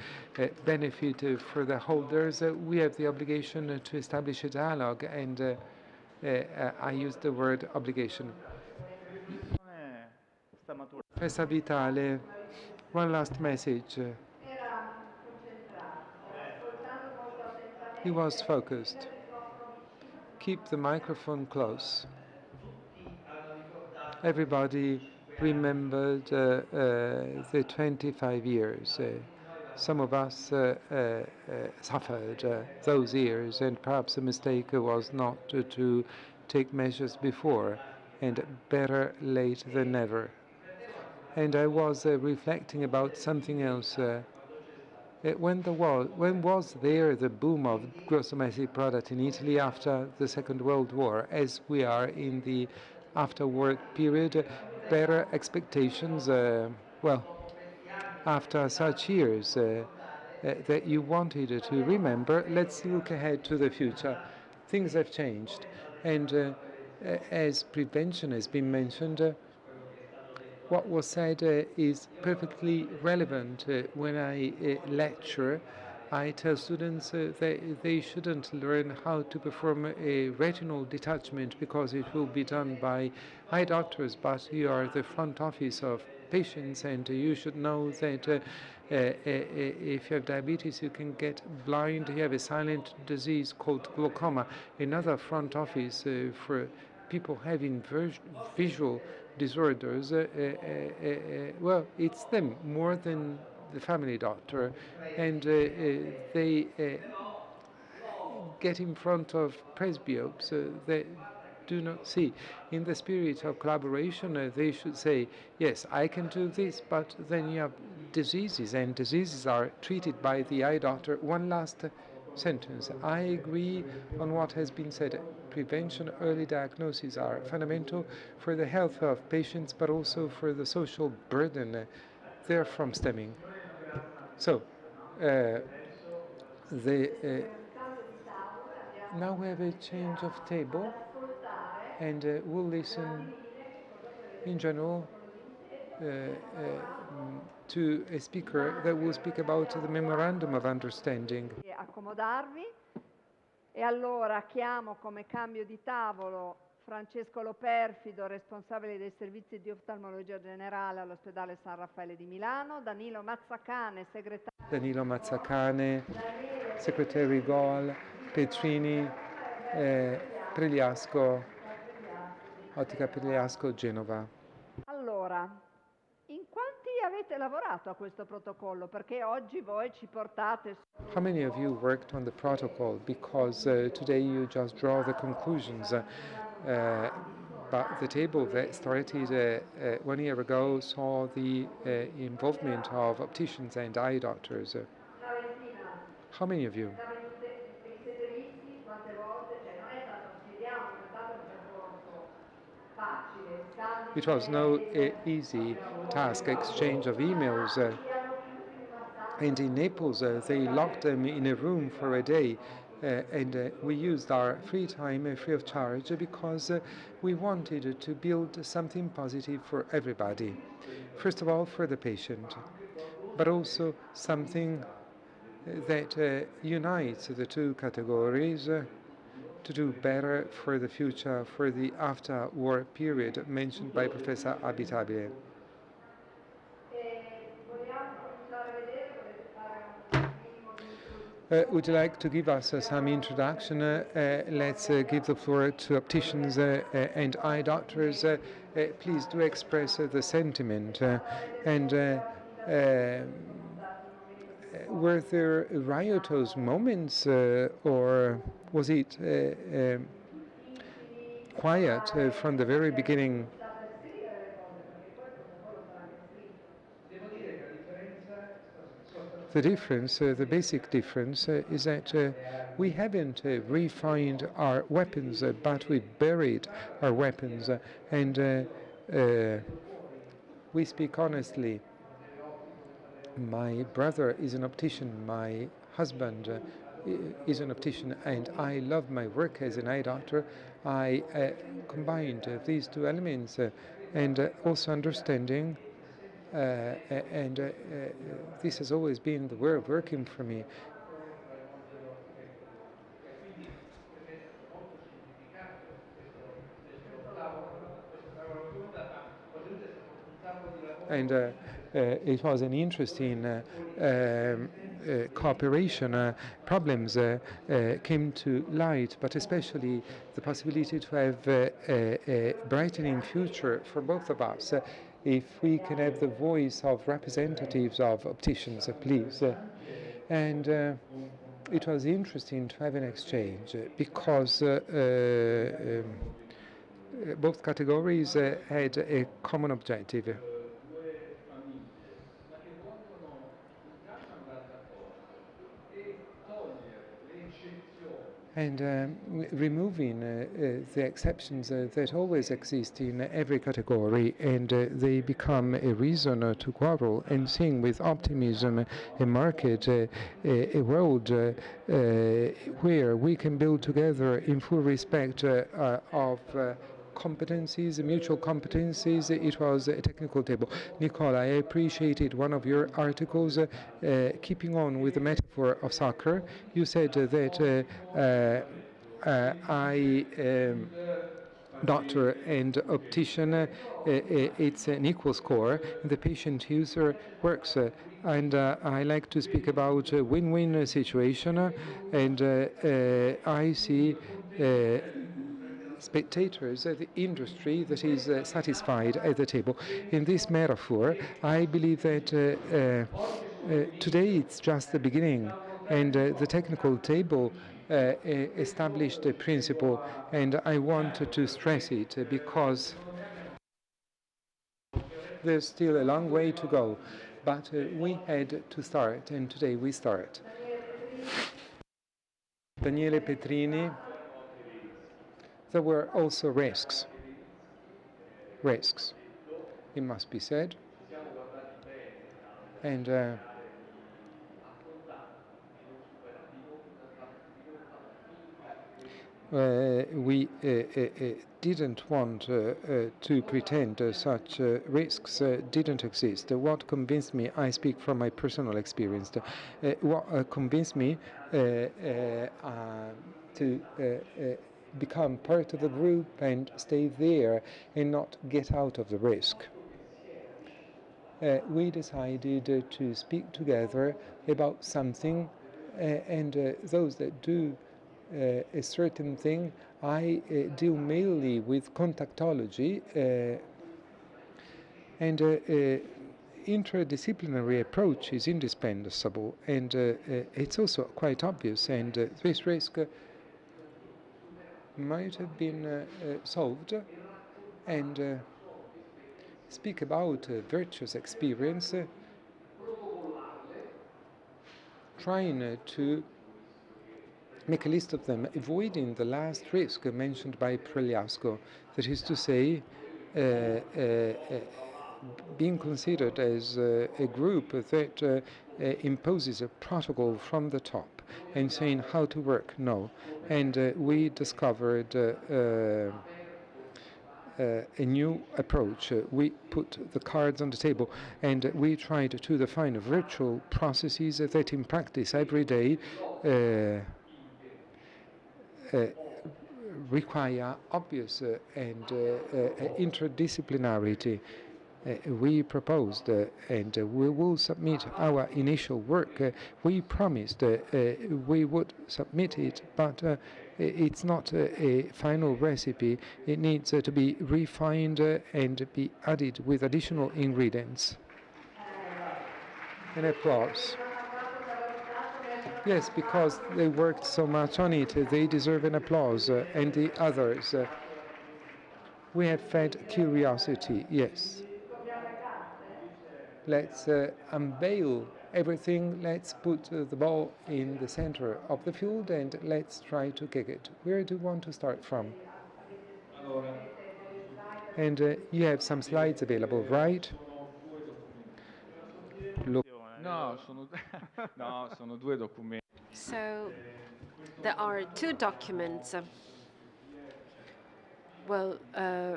benefit for the holders, we have the obligation to establish a dialogue, and I use the word obligation. Professor Vitale, one last message. He was focused. Keep the microphone close. Everybody remembered the 25 years. Some of us suffered those years, and perhaps a mistake was not to take measures before, and better late than never. And I was reflecting about something else. When was there the boom of gross domestic product in Italy after the Second World War? As we are in the after-war period, better expectations, after such years that you wanted to remember, let's look ahead to the future. Things have changed, and as prevention has been mentioned, what was said is perfectly relevant. When I lecture, I tell students that they shouldn't learn how to perform a retinal detachment, because it will be done by eye doctors, but you are the front office of patients, and you should know that if you have diabetes, you can get blind. You have a silent disease called glaucoma. Another front office for people having visual disorders, well, it's them more than the family doctor, and they get in front of presbyopes. do not see. In the spirit of collaboration, they should say, yes, I can do this, but then you have diseases, and diseases are treated by the eye doctor. One last sentence. I agree on what has been said. Prevention, early diagnosis are fundamental for the health of patients, but also for the social burden therefrom stemming. So, now we have a change of table, and we'll listen in general to a speaker that will speak about the Memorandum of Understanding. Accomodarvi. E allora chiamo come cambio di tavolo Francesco Loperfido, responsabile dei servizi di oftalmologia generale all'ospedale San Raffaele di Milano, Danilo Mazzacane, segretario Gol, Petrini, Pregliasco, Ottica Pregliasco, Genova. Allora, in quanti avete lavorato a questo protocollo? Perché oggi voi ci portate... How many of you worked on the protocol? Because today you just draw the conclusions. But the table that started 1 year ago saw the involvement of opticians and eye doctors. How many of you? It was no easy task, exchange of emails. And in Naples, they locked them in a room for a day. And we used our free time free of charge because we wanted to build something positive for everybody. First of all, for the patient, but also something that unites the two categories to do better for the future, for the after-war period mentioned by Professor Abitabile. Would you like to give us some introduction? Let's give the floor to opticians and eye doctors. Please do express the sentiment. Were there riotous moments or was it quiet from the very beginning? The difference, the basic difference, is that we haven't refined our weapons, but we buried our weapons. And we speak honestly. My brother is an optician, my husband is an optician, and I love my work as an eye doctor. I combined these two elements and also understanding. This has always been the way of working for me. And it was an interesting cooperation. Problems came to light, but especially the possibility to have a brightening future for both of us. If we can have the voice of representatives of opticians, please. And it was interesting to have an exchange because both categories had a common objective. And removing the exceptions that always exist in every category, and they become a reason to quarrel, and seeing with optimism a market, a world where we can build together in full respect of competencies, mutual competencies. It was a technical table. Nicola, I appreciated one of your articles, keeping on with the metaphor of soccer. You said that doctor and optician, it's an equal score. The patient user works. And I like to speak about a win-win situation, and I see spectators, the industry that is satisfied at the table. In this metaphor, I believe that today it's just the beginning, and the technical table established a principle, and I want to stress it because there's still a long way to go, but we had to start, and today we start. Daniele Petrini, there were also risks, it must be said, and we didn't want to pretend such risks didn't exist. What convinced me, I speak from my personal experience, what convinced me to become part of the group and stay there and not get out of the risk. We decided to speak together about something, and those that do a certain thing, I deal mainly with contactology, and interdisciplinary approach is indispensable, and it's also quite obvious, and this risk might have been solved, and speak about virtuous experience, trying to make a list of them, avoiding the last risk mentioned by Preliasco, that is to say, being considered as a group that imposes a protocol from the top and saying how to work. No. And we discovered a new approach. We put the cards on the table, and we tried to define virtual processes that in practice every day require obvious and interdisciplinarity. We proposed and we will submit our initial work. We promised we would submit it, but it's not a final recipe. It needs to be refined and be added with additional ingredients. An applause. Yes, because they worked so much on it, they deserve an applause, and the others. We have fed curiosity, yes. Let's unveil everything, let's put the ball in the center of the field, and let's try to kick it. Where do you want to start from? And you have some slides available, right? Look. No, sono due documenti. So there are two documents. Well,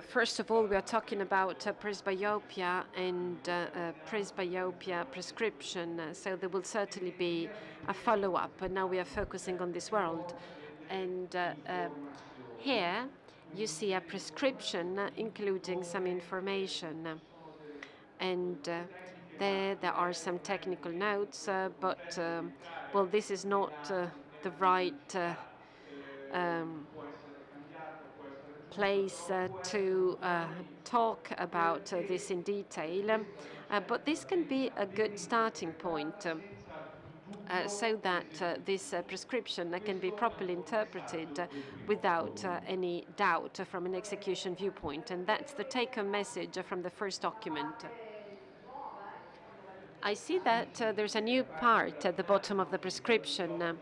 first of all, we are talking about presbyopia and presbyopia prescription, so there will certainly be a follow-up, but now we are focusing on this world. And here you see a prescription including some information, and there are some technical notes, but well, this is not the right place to talk about this in detail, but this can be a good starting point so that this prescription can be properly interpreted without any doubt from an execution viewpoint. And that's the take-home message from the first document. I see that there's a new part at the bottom of the prescription.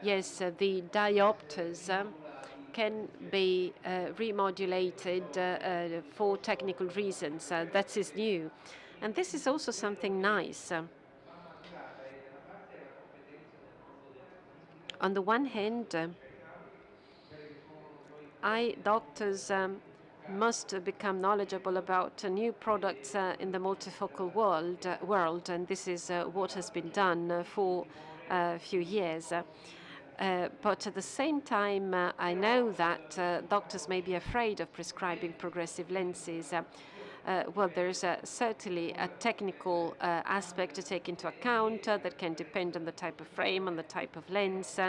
Yes, the diopters can be remodulated for technical reasons. That is new. And this is also something nice. On the one hand, eye doctors must become knowledgeable about new products in the multifocal world, and this is what has been done for a few years. But at the same time, I know that doctors may be afraid of prescribing progressive lenses. Well, there's certainly a technical aspect to take into account that can depend on the type of frame, on the type of lens.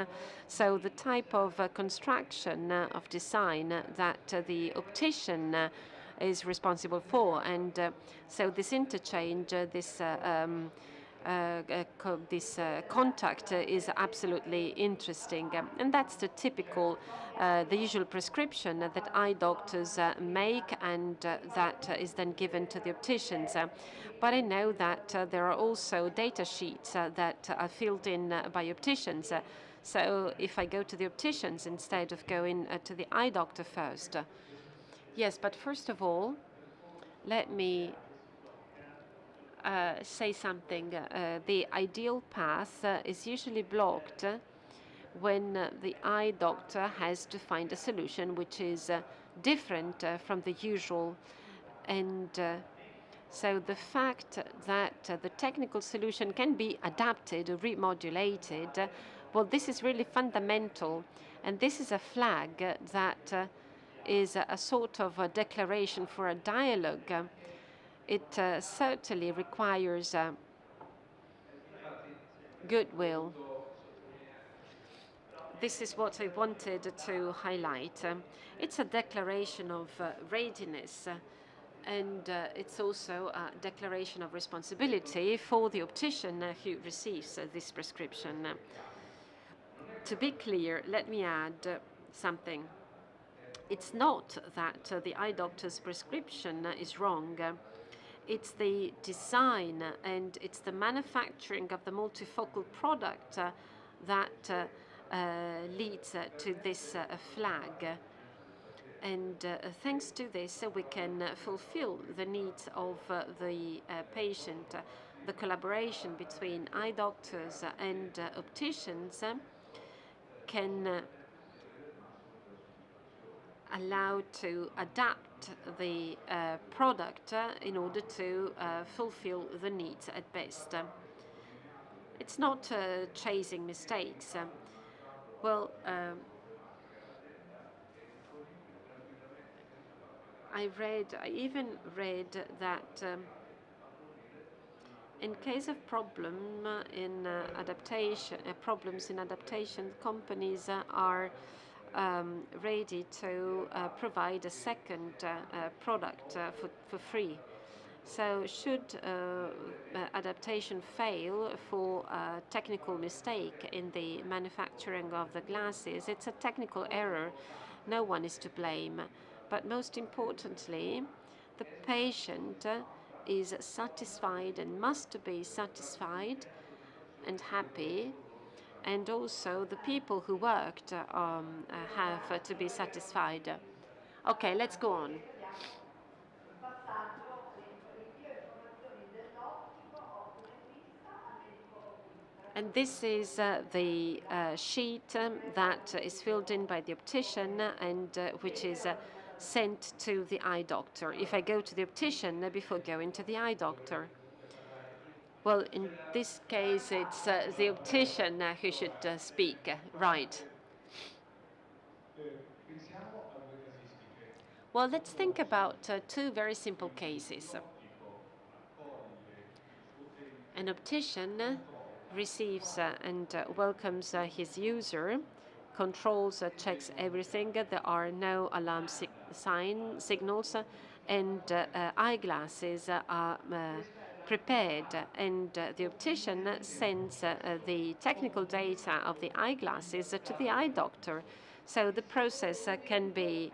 So the type of construction of design that the optician is responsible for. And so this interchange, this this contact is absolutely interesting. And that's the typical, the usual prescription that eye doctors make, and that is then given to the opticians. But I know that there are also data sheets that are filled in by opticians. So if I go to the opticians instead of going to the eye doctor first. Yes, but first of all, let me say something. The ideal path is usually blocked when the eye doctor has to find a solution which is different from the usual. And so the fact that the technical solution can be adapted or remodulated, well, this is really fundamental. And this is a flag that is a sort of a declaration for a dialogue. It certainly requires goodwill. This is what I wanted to highlight. It's a declaration of readiness, and it's also a declaration of responsibility for the optician who receives this prescription. To be clear, let me add something. It's not that the eye doctor's prescription is wrong. It's the design and it's the manufacturing of the multifocal product that leads to this flag. And thanks to this, we can fulfill the needs of the patient. The collaboration between eye doctors and opticians can allow to adapt the product in order to fulfill the needs at best. It's not chasing mistakes. I even read that in case of problems in adaptation, companies are ready to provide a second product for free. So should adaptation fail for a technical mistake in the manufacturing of the glasses, it's a technical error. No one is to blame. But most importantly, the patient is satisfied and must be satisfied and happy, and also the people who worked have to be satisfied. Okay, let's go on. And this is the sheet that is filled in by the optician and which is sent to the eye doctor. If I go to the optician before going to the eye doctor, well, in this case, it's the optician who should speak, right? Well, let's think about two very simple cases. An optician receives and welcomes his user, controls, checks everything. There are no alarm signals, and eyeglasses are prepared, and the optician sends the technical data of the eyeglasses to the eye doctor. So the process can be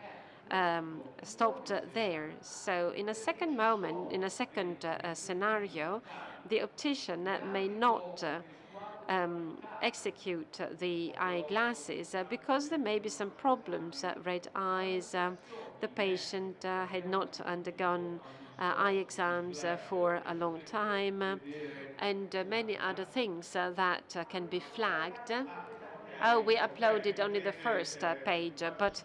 stopped there. So in a second moment, in a second scenario, the optician may not execute the eyeglasses because there may be some problems, red eyes, the patient had not undergone eye exams for a long time, and many other things that can be flagged. Oh, we uploaded only the first page, but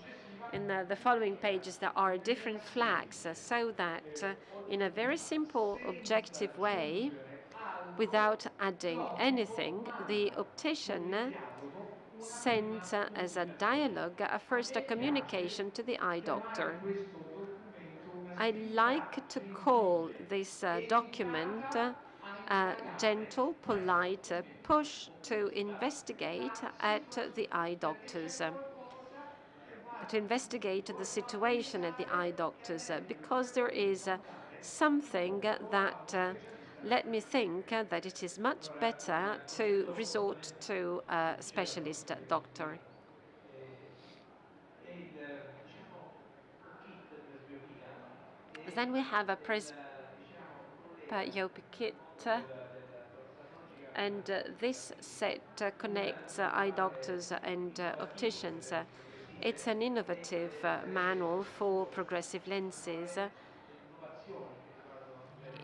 in the following pages there are different flags, so that in a very simple, objective way, without adding anything, the optician sends as a dialogue first a communication to the eye doctor. I like to call this document a gentle, polite push to investigate at the eye doctors. To investigate the situation at the eye doctors, because there is something that let me think that it is much better to resort to a specialist doctor. Then we have a presbyopic kit, and this set connects eye doctors and opticians. It's an innovative manual for progressive lenses,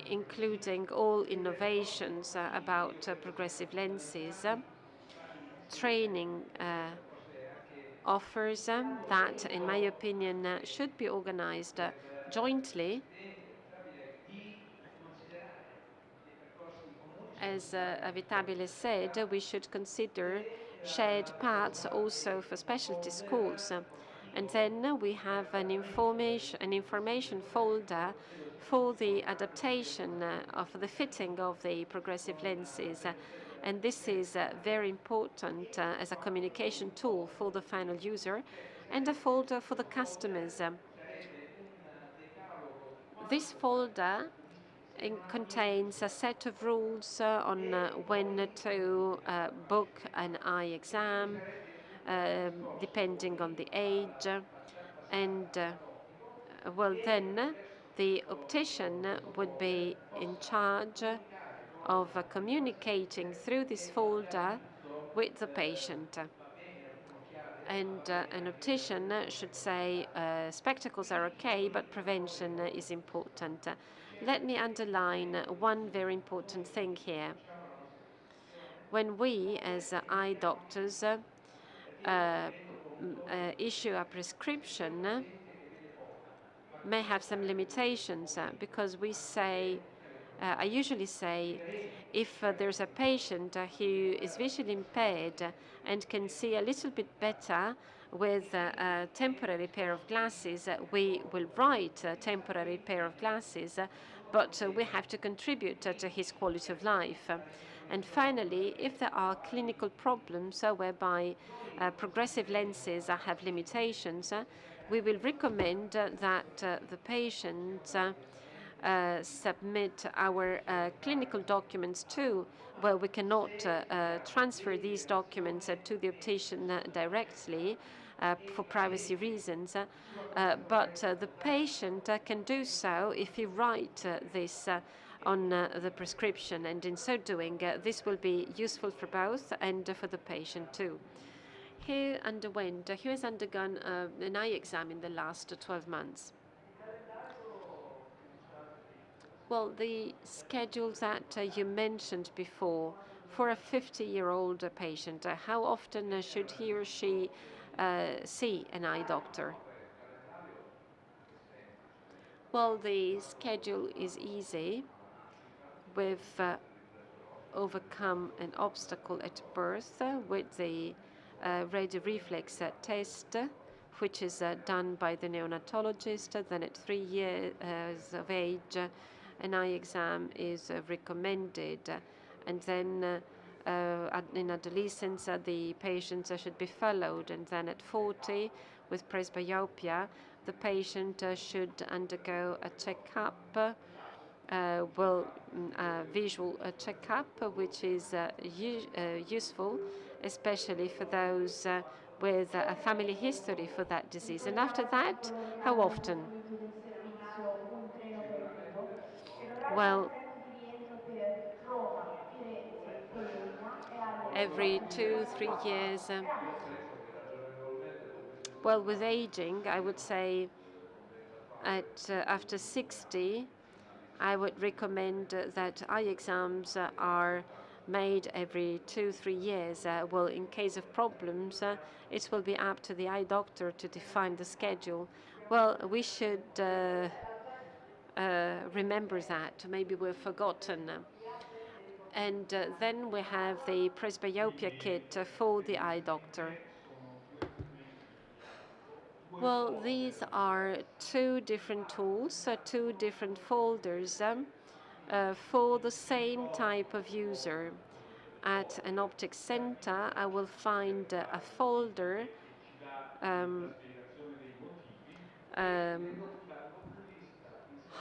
including all innovations about progressive lenses, training offers that, in my opinion, should be organized jointly. As Avitabile said, we should consider shared paths also for specialty schools. And then we have an information folder for the adaptation of the fitting of the progressive lenses. And this is very important as a communication tool for the final user, and a folder for the customers. This folder contains a set of rules on when to book an eye exam, depending on the age, and well, then the optician would be in charge of communicating through this folder with the patient. And an optician should say spectacles are okay, but prevention is important. Let me underline one very important thing here. When we, as eye doctors, issue a prescription, may have some limitations because we say, I usually say, if there's a patient who is visually impaired and can see a little bit better with a temporary pair of glasses, we will write a temporary pair of glasses, but we have to contribute to his quality of life. And finally, if there are clinical problems whereby progressive lenses have limitations, we will recommend that the patient submit our clinical documents too. Well, we cannot transfer these documents to the optician directly for privacy reasons, but the patient can do so if he writes this on the prescription, and in so doing, this will be useful for both and for the patient too. Who has undergone an eye exam in the last 12 months? Well, the schedule that you mentioned before, for a 50-year-old patient, how often should he or she see an eye doctor? Well, the schedule is easy. We've overcome an obstacle at birth with the radio reflex test, which is done by the neonatologist. Then at 3 years of age, an eye exam is recommended. And then in adolescence, the patients should be followed. And then at 40, with presbyopia, the patient should undergo a checkup, visual checkup, which is useful, especially for those with a family history for that disease. And after that, how often? Well, every 2-3 years. Well, with aging, I would say after 60, I would recommend that eye exams are made every 2-3 years. Well, in case of problems, it will be up to the eye doctor to define the schedule. Well, we should remember that. Maybe we've forgotten. And then we have the presbyopia kit for the eye doctor. Well, these are two different tools, two different folders for the same type of user. At an optics center, I will find a folder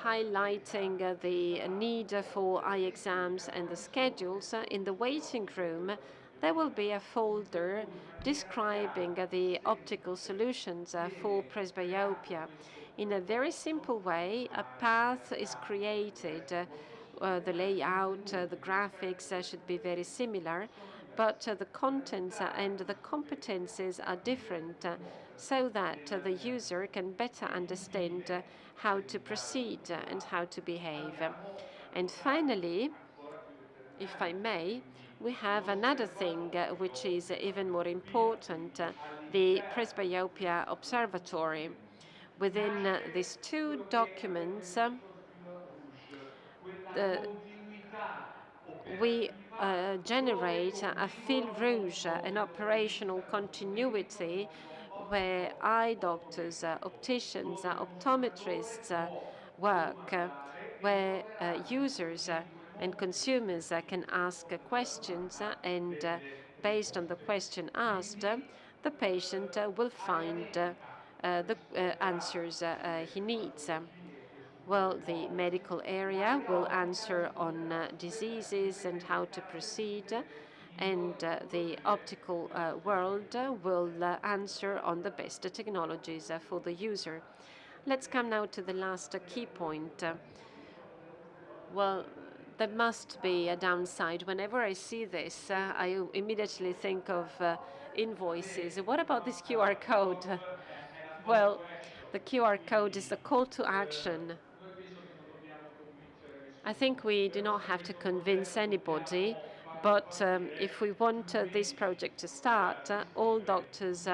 highlighting the need for eye exams and the schedules. In the waiting room, there will be a folder describing the optical solutions for presbyopia. In a very simple way, a path is created. The layout, the graphics should be very similar, but the contents and the competencies are different, so that the user can better understand how to proceed and how to behave. And finally, if I may, we have another thing which is even more important, the Presbyopia Observatory. Within these two documents, we generate a fil rouge, an operational continuity where eye doctors, opticians, optometrists work, where users and consumers can ask questions, and based on the question asked, the patient will find the answers he needs. Well, the medical area will answer on diseases and how to proceed, and the optical world will answer on the best technologies for the user. Let's come now to the last key point. Well, there must be a downside. Whenever I see this, I immediately think of invoices. What about this QR code? Well, the QR code is the call to action. I think we do not have to convince anybody, but if we want this project to start, all doctors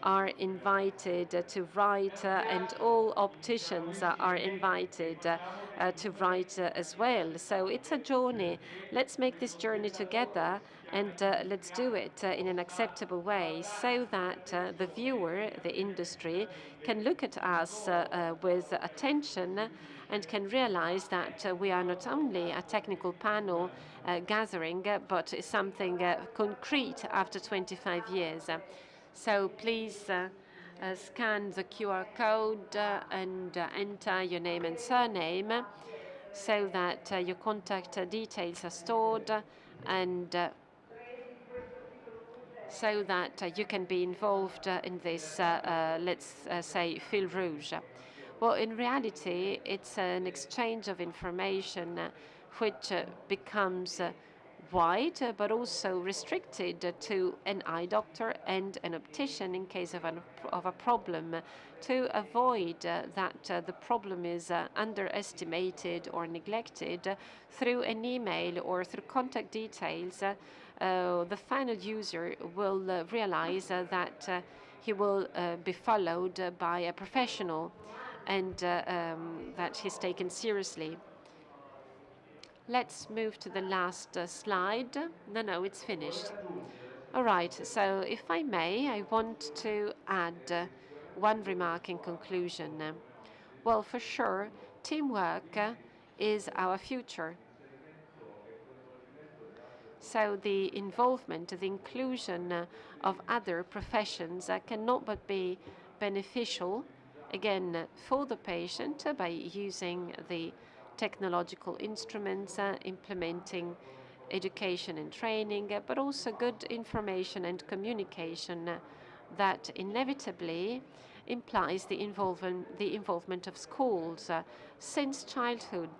are invited to write, and all opticians are invited to write as well. So it's a journey. Let's make this journey together, and let's do it in an acceptable way, so that the viewer, the industry, can look at us with attention and can realize that we are not only a technical panel gathering, but something concrete after 25 years. So please scan the QR code and enter your name and surname, so that your contact details are stored, and so that you can be involved in this, let's say, fil rouge. Well, in reality, it's an exchange of information which becomes wide, but also restricted to an eye doctor and an optician in case of a problem, to avoid that the problem is underestimated or neglected. Through an email or through contact details, the final user will realize that he will be followed by a professional, and that he's taken seriously. Let's move to the last slide. No, it's finished. All right, so if I may, I want to add one remark in conclusion. Well, for sure, teamwork is our future. So the involvement, the inclusion of other professions cannot but be beneficial, again, for the patient by using the technological instruments, implementing education and training, but also good information and communication that inevitably implies the involvement of schools. Since childhood,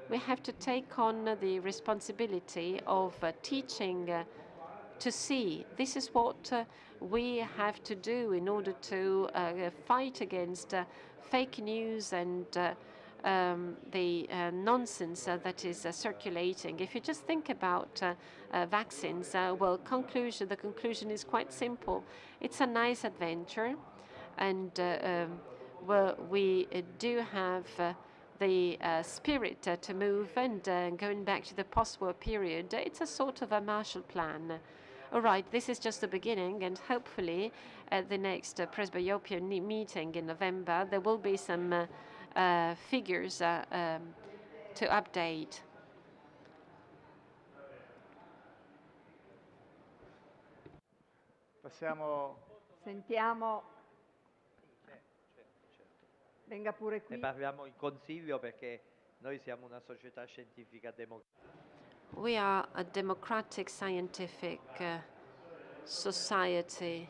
we have to take on the responsibility of teaching to see. This is what we have to do in order to fight against fake news and the nonsense that is circulating. If you just think about vaccines, well, the conclusion is quite simple. It's a nice adventure, and well, we do have the spirit to move, and going back to the post-war period, it's a sort of a Marshall Plan. All right, this is just the beginning, and hopefully at the next Presbyopia meeting in November, there will be some figures to update. Passiamo. Sentiamo. Venga pure qui. Ne parliamo in consiglio perché noi siamo una società scientifica democratica. We are a democratic scientific society.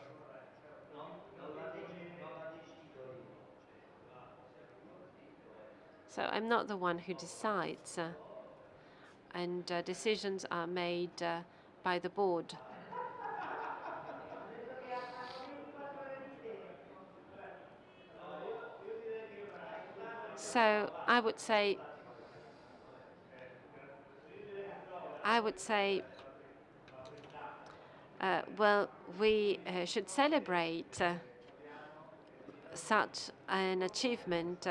So I'm not the one who decides, and decisions are made by the board. So I would say well, we should celebrate such an achievement.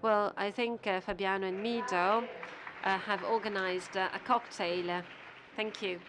Well, I think Fabiano and Mido have organized a cocktail. Thank you.